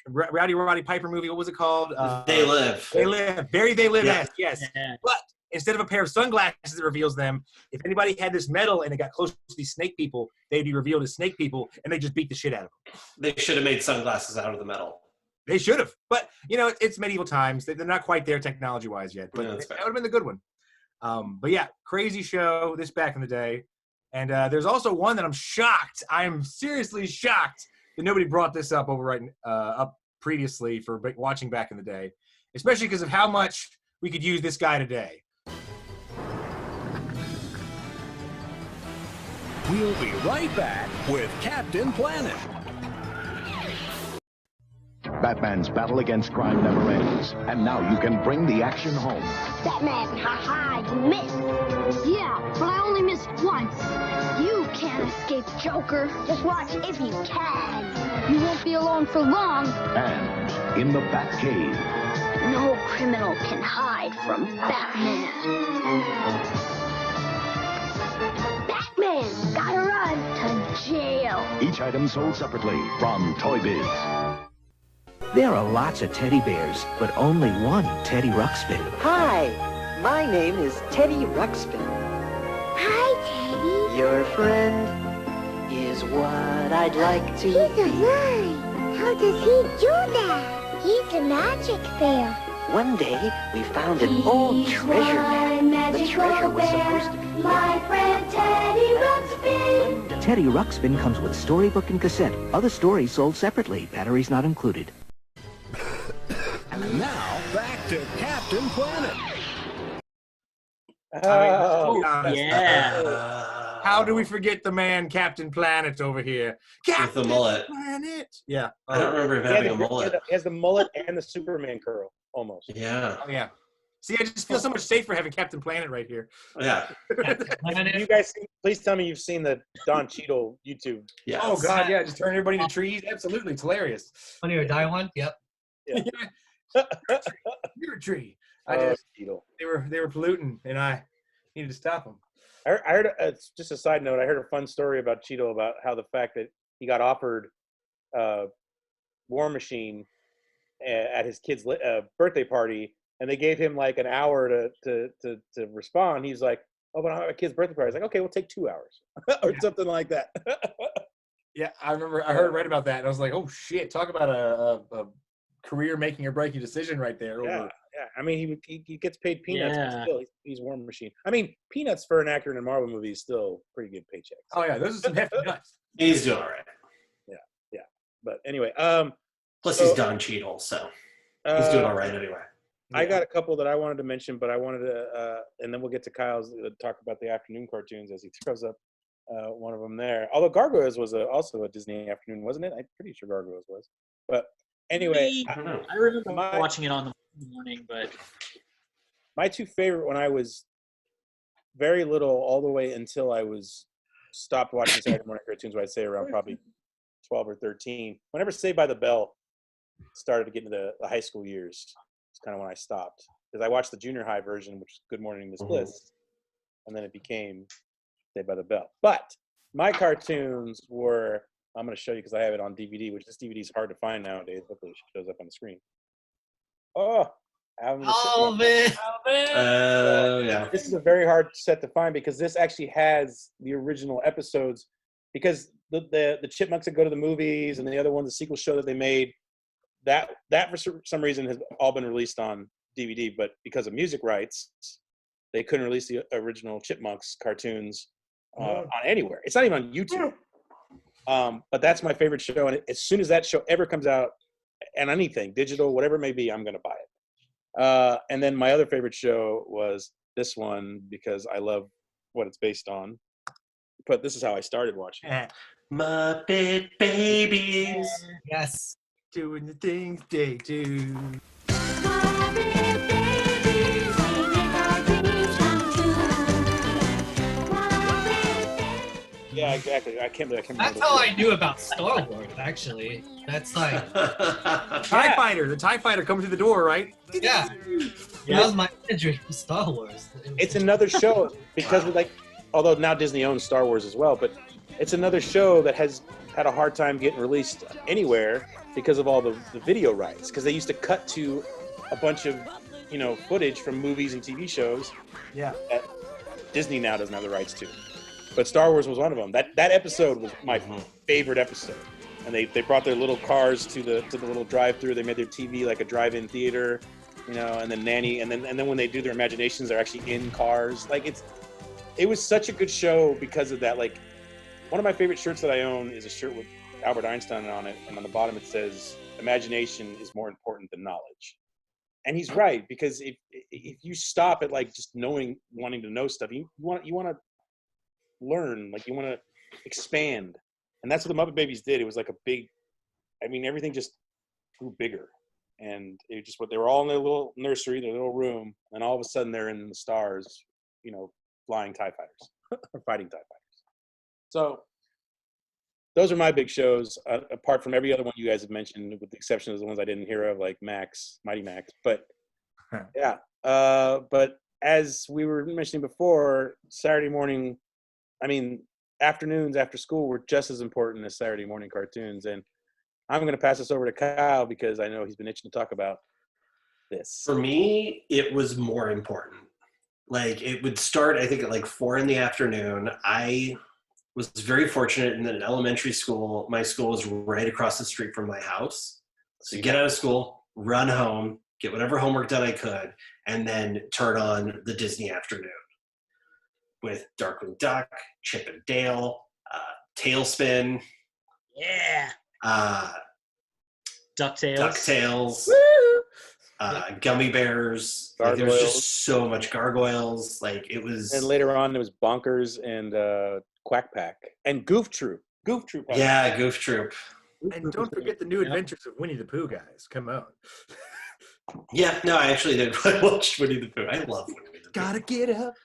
Rowdy Roddy Piper movie, what was it called? They Live. They Live. Very They Live, Yeah. yes. But instead of a pair of sunglasses that reveals them, if anybody had this metal and it got close to these snake people, they'd be revealed as snake people, and they just beat the shit out of them. They should have made sunglasses out of the metal. They should have. But, it's medieval times. They're not quite there technology-wise yet. But that would have been the good one. But yeah, crazy show, this back in the day. And there's also one that I'm shocked. I'm seriously shocked that nobody brought this up up previously for watching back in the day, especially because of how much we could use this guy today. We'll be right back with Captain Planet. Batman's battle against crime never ends, and now you can bring the action home. Batman, haha, you missed. Yeah, but I only missed once. You can't escape Joker. Just watch if you can. You won't be alone for long. And in the Batcave. No criminal can hide from Batman. Batman, gotta run to jail. Each item sold separately from Toy Biz. There are lots of teddy bears, but only one Teddy Ruxpin. Hi, my name is Teddy Ruxpin. Hi, Teddy. Your friend is what I'd like to He's be. alive. How does he do that? He's a magic bear. One day, we found an old treasure map. The treasure was supposed to be... My friend Teddy Ruxpin. Teddy Ruxpin comes with storybook and cassette. Other stories sold separately. Batteries not included. And now, back to Captain Planet. Yeah. How do we forget the man, Captain Planet, over here? With the mullet. Planet. Yeah. I don't remember him having a mullet. He has the mullet and the Superman curl, almost. Yeah. Oh, yeah. See, I just feel so much safer having Captain Planet right here. Yeah. You guys, please tell me you've seen the Don Cheadle YouTube. Yeah. Oh, God, yeah. Just turn everybody into trees. Absolutely. It's hilarious. Funny or die one? Yep. Yeah. You're a tree. They were polluting, and I needed to stop them. I heard just a side note. I heard a fun story about Cheeto about how the fact that he got offered War Machine at his kid's birthday party, and they gave him like an hour to respond. He's like, "Oh, but I have a kid's birthday party." He's like, "Okay, we'll take 2 hours," or something like that. Yeah, I remember. I read about that, and I was like, "Oh shit! Talk about a career making or breaking decision right there." Yeah. I mean, he gets paid peanuts, but still, he's War Machine. I mean, peanuts for an actor in a Marvel movie is still pretty good paycheck. Oh yeah, those are some hefty nuts. He's doing all right. Yeah. But anyway, plus he's Don Cheadle, so he's doing all right anyway. I got a couple that I wanted to mention, but I wanted to, and then we'll get to Kyle's talk about the afternoon cartoons as he throws up one of them there. Although Gargoyles was also a Disney afternoon, wasn't it? I'm pretty sure Gargoyles was. But anyway, I remember watching it on the morning, but my two favorite when I was very little, all the way until I was stopped watching Saturday morning cartoons, I'd say around probably 12 or 13. Whenever Saved by the Bell started to get into the high school years, it's kind of when I stopped. Because I watched the junior high version, which is Good Morning Miss Bliss, and then it became Saved by the Bell. But my cartoons were, I'm going to show you because I have it on DVD, which this DVD is hard to find nowadays. Hopefully it shows up on the screen. Oh, Alvin. Yeah. This is a very hard set to find because this actually has the original episodes. Because the Chipmunks that go to the movies and the other one, the sequel show that they made, that for some reason has all been released on DVD. But because of music rights, they couldn't release the original Chipmunks cartoons on anywhere. It's not even on YouTube. But that's my favorite show, and as soon as that show ever comes out, and anything digital, whatever it may be, I'm gonna buy it. And then my other favorite show was this one because I love what it's based on. But this is how I started watching it. Muppet Babies. Yes. Doing the things they do. Yeah, exactly. I can't remember. That's how I knew about Star Wars, actually. That's like TIE Fighter. The TIE Fighter comes through the door, right? Yeah. That was my imagery for Star Wars. It's another show because although now Disney owns Star Wars as well, but it's another show that has had a hard time getting released anywhere because of all the video rights. Because they used to cut to a bunch of footage from movies and TV shows. Yeah. That Disney now doesn't have the rights to. But StarArs was one of them. That episode was my favorite episode. And they brought their little cars to the little drive-through. They made their TV like a drive-in theater, and then and then when they do their imaginations, they're actually in cars. Like it was such a good show because of that. Like one of my favorite shirts that I own is a shirt with Albert Einstein on it, and on the bottom it says, "Imagination is more important than knowledge." And he's right, because if you stop at like just wanting to know stuff, you want to learn, like you want to expand, and that's what the Muppet Babies did. It was like everything just grew bigger, and it just they were all in their little nursery, their little room, and all of a sudden they're in the stars, flying TIE fighters or fighting TIE fighters. So those are my big shows, apart from every other one you guys have mentioned, with the exception of the ones I didn't hear of, like Mighty Max. But yeah, but as we were mentioning before, Saturday morning, afternoons after school were just as important as Saturday morning cartoons. And I'm going to pass this over to Kyle because I know he's been itching to talk about this. For me, it was more important. Like, it would start, I think, at like 4 p.m. I was very fortunate in that in elementary school, my school was right across the street from my house. So get out of school, run home, get whatever homework done I could, and then turn on the Disney afternoon with Darkwing Duck, Chip and Dale, Tailspin. Yeah. DuckTales. Gummy Bears. Like, there was just so much Gargoyles. Like, it was. And later on, there was Bonkers and Quack Pack and Goof Troop. Yeah, Goof Troop. And don't forget the new adventures of Winnie the Pooh, guys. Come on. Yeah, no, I actually did. I watched Winnie the Pooh. I love Winnie the Pooh. Gotta get up.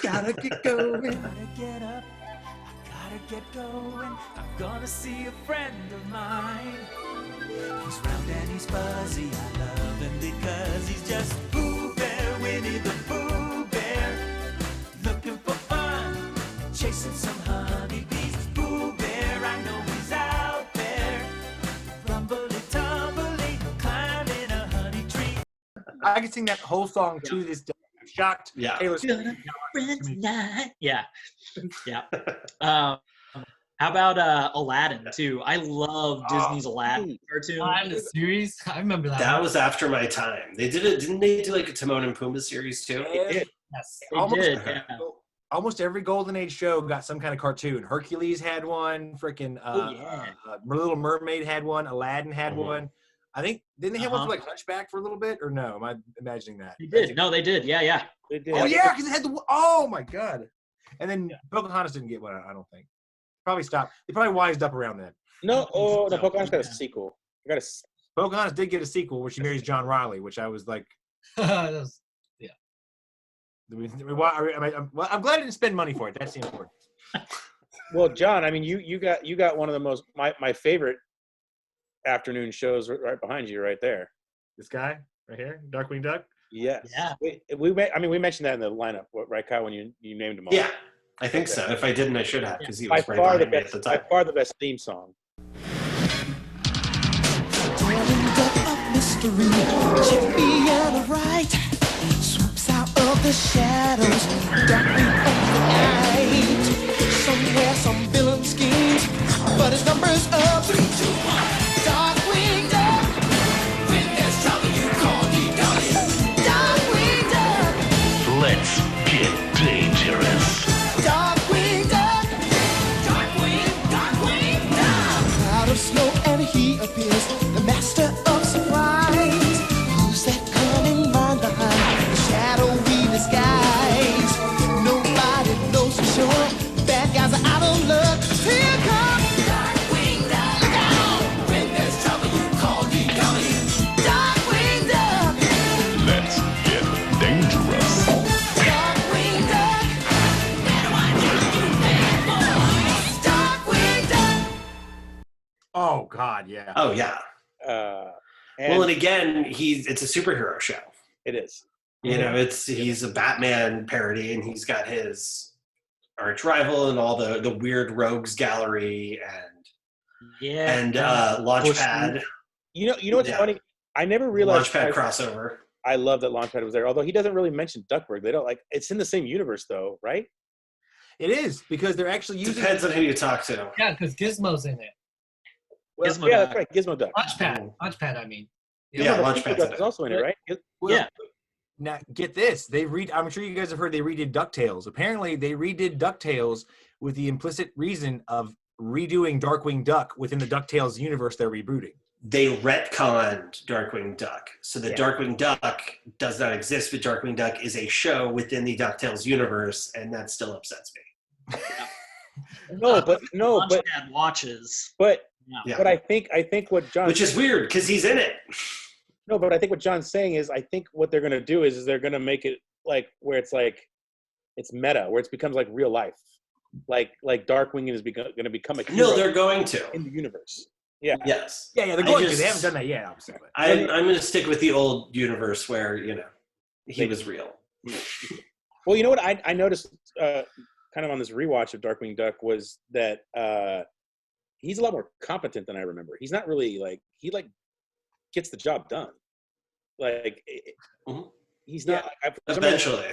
Gotta get going. Gotta get up. I gotta get going. I'm gonna see a friend of mine. He's round and he's fuzzy. I love him because he's just Pooh Bear, Winnie the Pooh Bear. Looking for fun, chasing some honeybees. Pooh Bear, I know he's out there. Rumbly tumbly, climbing a honey tree. I can sing that whole song to this day. I'm shocked. Yeah. Taylor Swift. Yeah. How about Aladdin too? I love Disney's Aladdin cartoon. The series, I remember that. That was after my time. They did it, didn't they do like a Timon and Pumbaa series too? They did. Yes, they did. Yeah. Almost every Golden Age show got some kind of cartoon. Hercules had one. Freaking Little Mermaid had one. Aladdin had one. I think, didn't they have one for like Hunchback for a little bit? Or no? Am I imagining that? They did. No, they did. Yeah. They did. Oh, yeah, because it had the... Oh, my God. And then Pocahontas didn't get one, I don't think. Probably stopped. They probably wised up around then. No, Pocahontas got a sequel. Pocahontas did get a sequel where she marries John Riley, which I was like... Yeah. I'm glad I didn't spend money for it. That's the important. Well, John, I mean, you got one of the most my favorite afternoon shows right behind you, right there. This guy right here, Darkwing Duck. Yes. Yeah. We mentioned that in the lineup, right, Kyle? When you named them all. Yeah, I think so. If I didn't, I should have, because he was by right far behind me at the time. By far the best theme song. Mystery, Chippy and the right swoops out of the shadows, darkly of the night. Somewhere some villain schemes, but his number's up. 3, 2, 1. Darkwing Duck. When there's trouble, you call TWWN. Darkwing Duck. Let's get dangerous. Darkwing Duck. Oh God, yeah. Oh yeah. And again, it's a superhero show. It is. You know, he's a Batman parody, and he's got his arch rival and all the weird rogues gallery and Launchpad. You know what's funny? I never realized Launchpad crossover. I love that Launchpad was there, although he doesn't really mention Duckburg. They don't like it's in the same universe though, right? It is because they're actually using. Depends on who you talk to. Yeah, because Gizmo's in it. Well, Gizmo yeah, Duck. that's right. Gizmo Duck. Launchpad, I mean. Yeah, Gizmo Launchpad's Duck is also in it, right? Well, now get this. I'm sure you guys have heard they redid DuckTales. Apparently, they redid DuckTales with the implicit reason of redoing Darkwing Duck within the DuckTales universe they're rebooting. They retconned Darkwing Duck. So the Darkwing Duck does not exist, but Darkwing Duck is a show within the DuckTales universe, and that still upsets me. but Launchpad watches. But Yeah. I think what John, which is weird because he's in it. No, but I think what John's saying is, I think what they're gonna do is they're gonna make it like where it's meta, where it becomes like real life, like Darkwing is gonna become a hero. No, they're going to in the universe. Yeah. Yes. Yeah, they're going to. They haven't done that yet, obviously. I'm going to stick with the old universe where he was real. Well, you know what I noticed kind of on this rewatch of Darkwing Duck was that he's a lot more competent than I remember. He's not really he gets the job done. He's not. Eventually.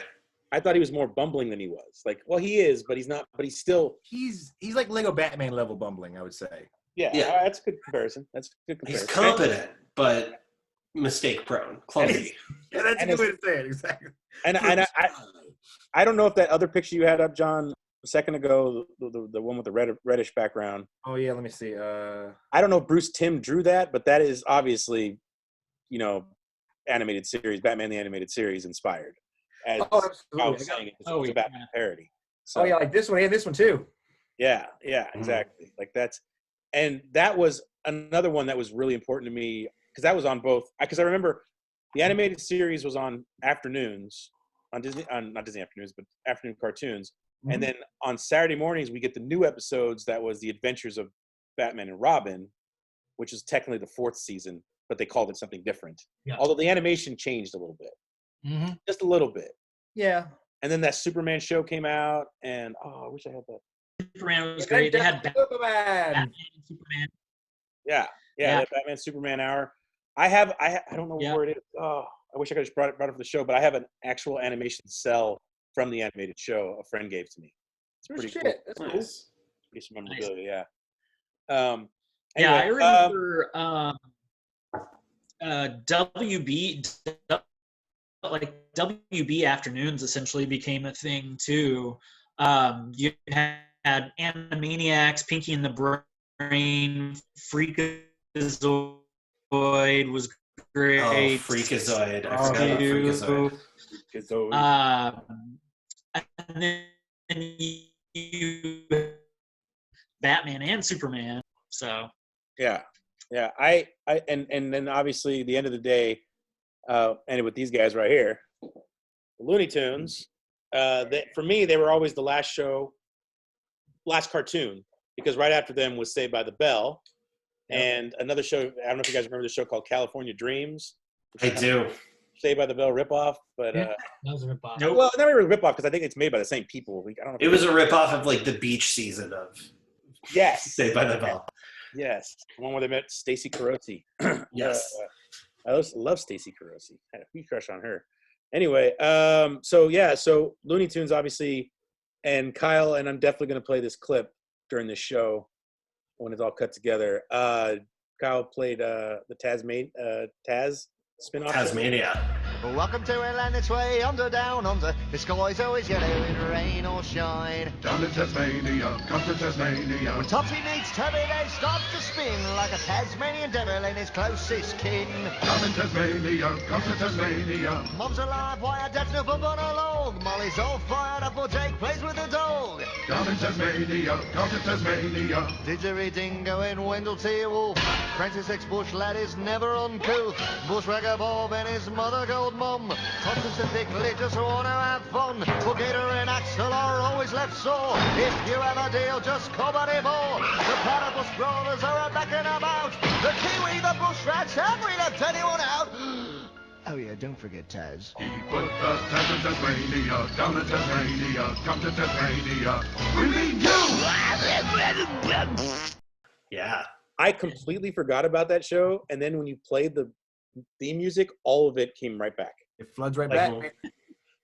I thought he was more bumbling than he was. Well, he is, but he's not. But he's still. He's like Lego Batman level bumbling, I would say. Yeah. That's a good comparison. He's competent, but mistake prone, clumsy. Yeah, that's a good way to say it. Exactly. And I don't know if that other picture you had up, John, a second ago, the one with the reddish background. Oh yeah, let me see. I don't know if Bruce Timm drew that, but that is obviously, animated series, Batman the Animated Series inspired. As I was saying, it's a Batman parody. So, oh yeah, like this one and this one too. Yeah, exactly. And that was another one that was really important to me because that was on both. Because I remember the animated series was on afternoons on Disney, not Disney afternoons, but afternoon cartoons. Mm-hmm. And then on Saturday mornings we get the new episodes. That was the Adventures of Batman and Robin, which is technically the 4th season, but they called it something different. Yeah. Although the animation changed a little bit, just a little bit. Yeah. And then that Superman show came out, and I wish I had that. Superman was great. They had Batman, Superman. Yeah. That Batman Superman hour. I don't know where it is. Oh, I wish I could have just brought it up for the show, but I have an actual animation cell from the animated show a friend gave to me. It's pretty cool. That's nice. Cool. Piece of memorabilia, yeah. Anyway, I remember WB afternoons essentially became a thing too. You had Animaniacs, Pinky and the Brain, Freakazoid was great. Oh, Freakazoid! I forgot about Freakazoid. And then you Batman and Superman. So yeah. I and then obviously the end of the day, ended with these guys right here, the Looney Tunes. For me, they were always the last cartoon, because right after them was Saved by the Bell, and another show. I don't know if you guys remember the show called California Dreams. I do. Saved by the Bell ripoff, but that was a ripoff. Nope. Well, never a ripoff because I think it's made by the same people. I don't know. It was a ripoff of the beach season of Saved by the Bell. Yes, the one where they met Stacey Carosi. Yes. I love Stacey Carosi. I had a huge crush on her. Anyway, so Looney Tunes obviously, and Kyle, and I'm definitely going to play this clip during this show when it's all cut together. Kyle played the Taz spin-off. Tasmania. Welcome to Atlantis Way, under, down, under. The sky's always yellow in rain or shine. Down to Tasmania, come to Tasmania. When Topsy meets Tubby, they start to spin like a Tasmanian devil and his closest kin. Down in Tasmania, come to Tasmania. Mom's alive, why her dad's no bump on a log. Molly's all fired up while Jake plays with the dog. Down in Tasmania, come to Tasmania. Didgeridingo and Wendell T. Wolf. Francis X. Bush lad is never uncouth. Bushwhacker Bob and his mother gold mum. Thompson's and Bickley just want to have fun. But Gator and Axel are always left sore. If you have a deal, just call Buddy Moore. The Platypus Brothers are backing up scratch every left anyone out. Oh yeah, don't forget Taz. He put the Taz in Tasmania, down in Tasmania, come to Tasmania. We need you! Yeah. I completely forgot about that show, and then when you played the theme music, all of it came right back. It floods right back.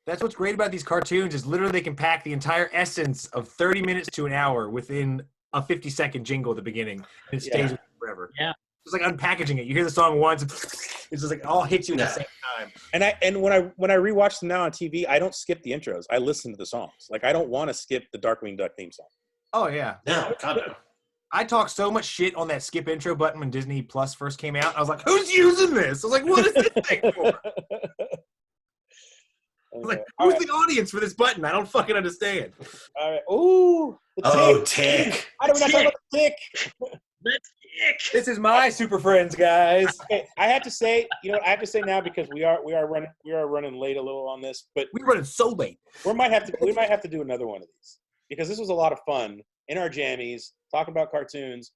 That's what's great about these cartoons is literally they can pack the entire essence of 30 minutes to an hour within a 50-second jingle at the beginning, and it stays with you forever. Yeah. It's like unpackaging it. You hear the song once, it's just like all hits you at the same time. And when I rewatch them now on TV, I don't skip the intros. I listen to the songs. Like I don't want to skip the Darkwing Duck theme song. Oh yeah. No, God no. I talked so much shit on that skip intro button when Disney Plus first came out. I was like, who's using this? I was like, what is this thing for? I was like, who's the audience for this button? I don't fucking understand. All right. Ooh. Tick. How do we not talk about the Tick? The Tick. This is my Super Friends, guys. Okay, I have to say, I have to say now because we are running late a little on this, but we're running so late. We might have to do another one of these because this was a lot of fun in our jammies talking about cartoons,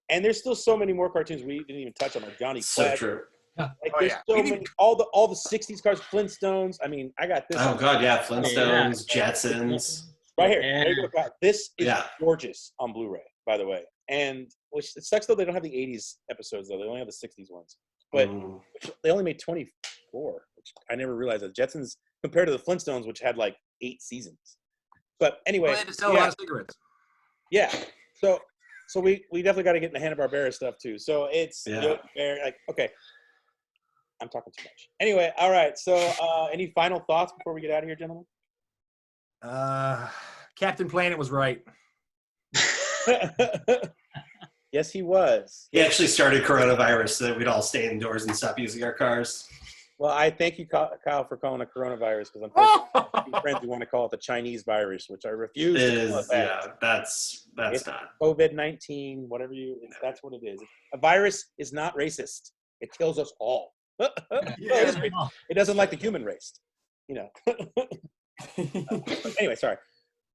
and there's still so many more cartoons we didn't even touch on, like Johnny So Quest. true. Like there's so many, all the 60s cars, Flintstones. I mean, I got this. Oh God, yeah, Flintstones, Jetsons. Right here. There you go. This is Yeah. gorgeous on Blu-ray, by the way. And which it sucks though they don't have the 80s episodes though. They only have the 60s ones. But they only made 24, which I never realized. The Jetsons compared to the Flintstones, which had like 8 seasons. But anyway, Well, they had to sell a lot of cigarettes. Yeah. So we definitely got to get in the Hanna-Barbera stuff too. So it's like okay. I'm talking too much. Anyway, all right. So any final thoughts before we get out of here, gentlemen? Captain Planet was right. Yes, he was. He actually started coronavirus so that we'd all stay indoors and stop using our cars. Well, I thank you, Kyle, for calling it coronavirus because unfortunately, friends who want to call it the Chinese virus, which I refuse to call it that. Yeah, that's it's not. COVID-19, whatever that's what it is. A virus is not racist. It kills us all. It doesn't like the human race, Anyway, sorry.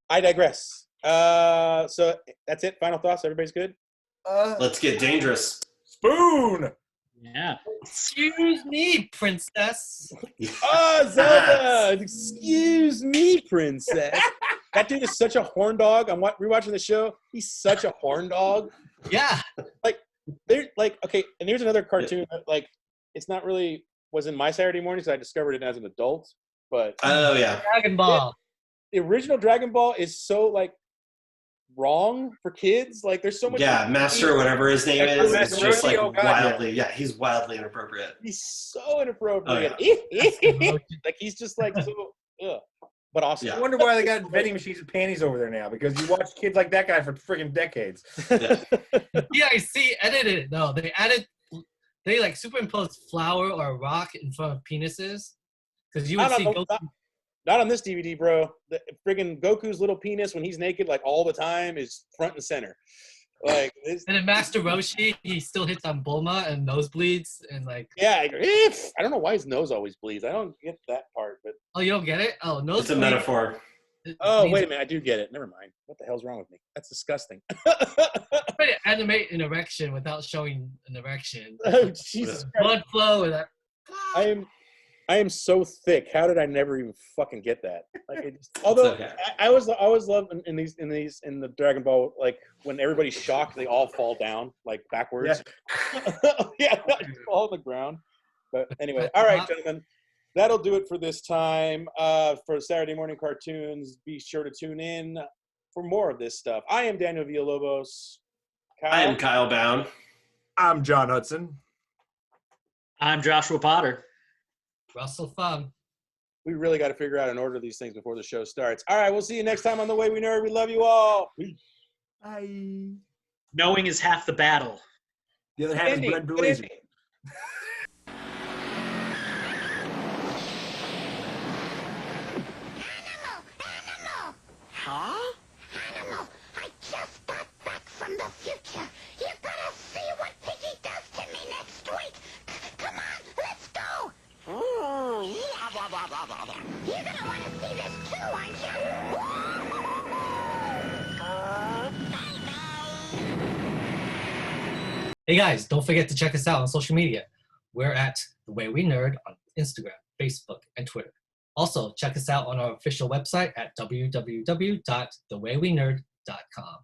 I digress. So that's it. Final thoughts. Everybody's good? Let's get dangerous. Spoon! Yeah. Excuse me, princess. Oh, Zelda! Excuse me, princess. That dude is such a horn dog. I'm rewatching the show. He's such a horn dog. Yeah. Okay, and here's another cartoon that, it's not really was in my Saturday mornings. I discovered it as an adult, but oh yeah, Dragon Ball. The original Dragon Ball is so wrong for kids. There's so much. Yeah, Master, whatever his name is, it's just wildly. Yeah. Yeah, he's wildly inappropriate. He's so inappropriate. Oh, He's just so. Ugh. But awesome. I wonder why they got vending machines and panties over there now, because you watch kids like that guy for friggin' decades. DIC edited it though. They superimposed flour or a rock in front of penises, because you would see Goku. Not on this DVD, bro. The friggin' Goku's little penis when he's naked all the time is front and center. And then Master Roshi, he still hits on Bulma and nosebleeds and Yeah, I don't know why his nose always bleeds. I don't get that part, but. Oh, you don't get it? Oh, nose. It's a metaphor. Oh, wait a minute. I do get it. Never mind. What the hell's wrong with me? That's disgusting. Try to animate an erection without showing an erection. Oh, Jesus. Blood flow and that. I am so thick. How did I never even fucking get that? Although okay. I always love in the Dragon Ball, when everybody's shocked, they all fall down backwards. Yeah, fall on the ground. But anyway, all right, gentlemen, that'll do it for this time. For Saturday Morning Cartoons, be sure to tune in for more of this stuff. I am Daniel Villalobos. I am Kyle Bound. I'm John Hudson. I'm Joshua Potter. Russell Fung. We really got to figure out and order these things before the show starts. All right, we'll see you next time on The Way We Nerd. We love you all. Bye. Knowing is half the battle. The other half is Brent Blazer. Huh? Animal, I just got back from the future. You're gonna see what Piggy does to me next week. Come on, let's go. Ooh, you're gonna want to see this too, aren't you? Hey guys, don't forget to check us out on social media. We're at The Way We Nerd on Instagram, Facebook, and Twitter. Also, check us out on our official website at www.thewaywenerd.com.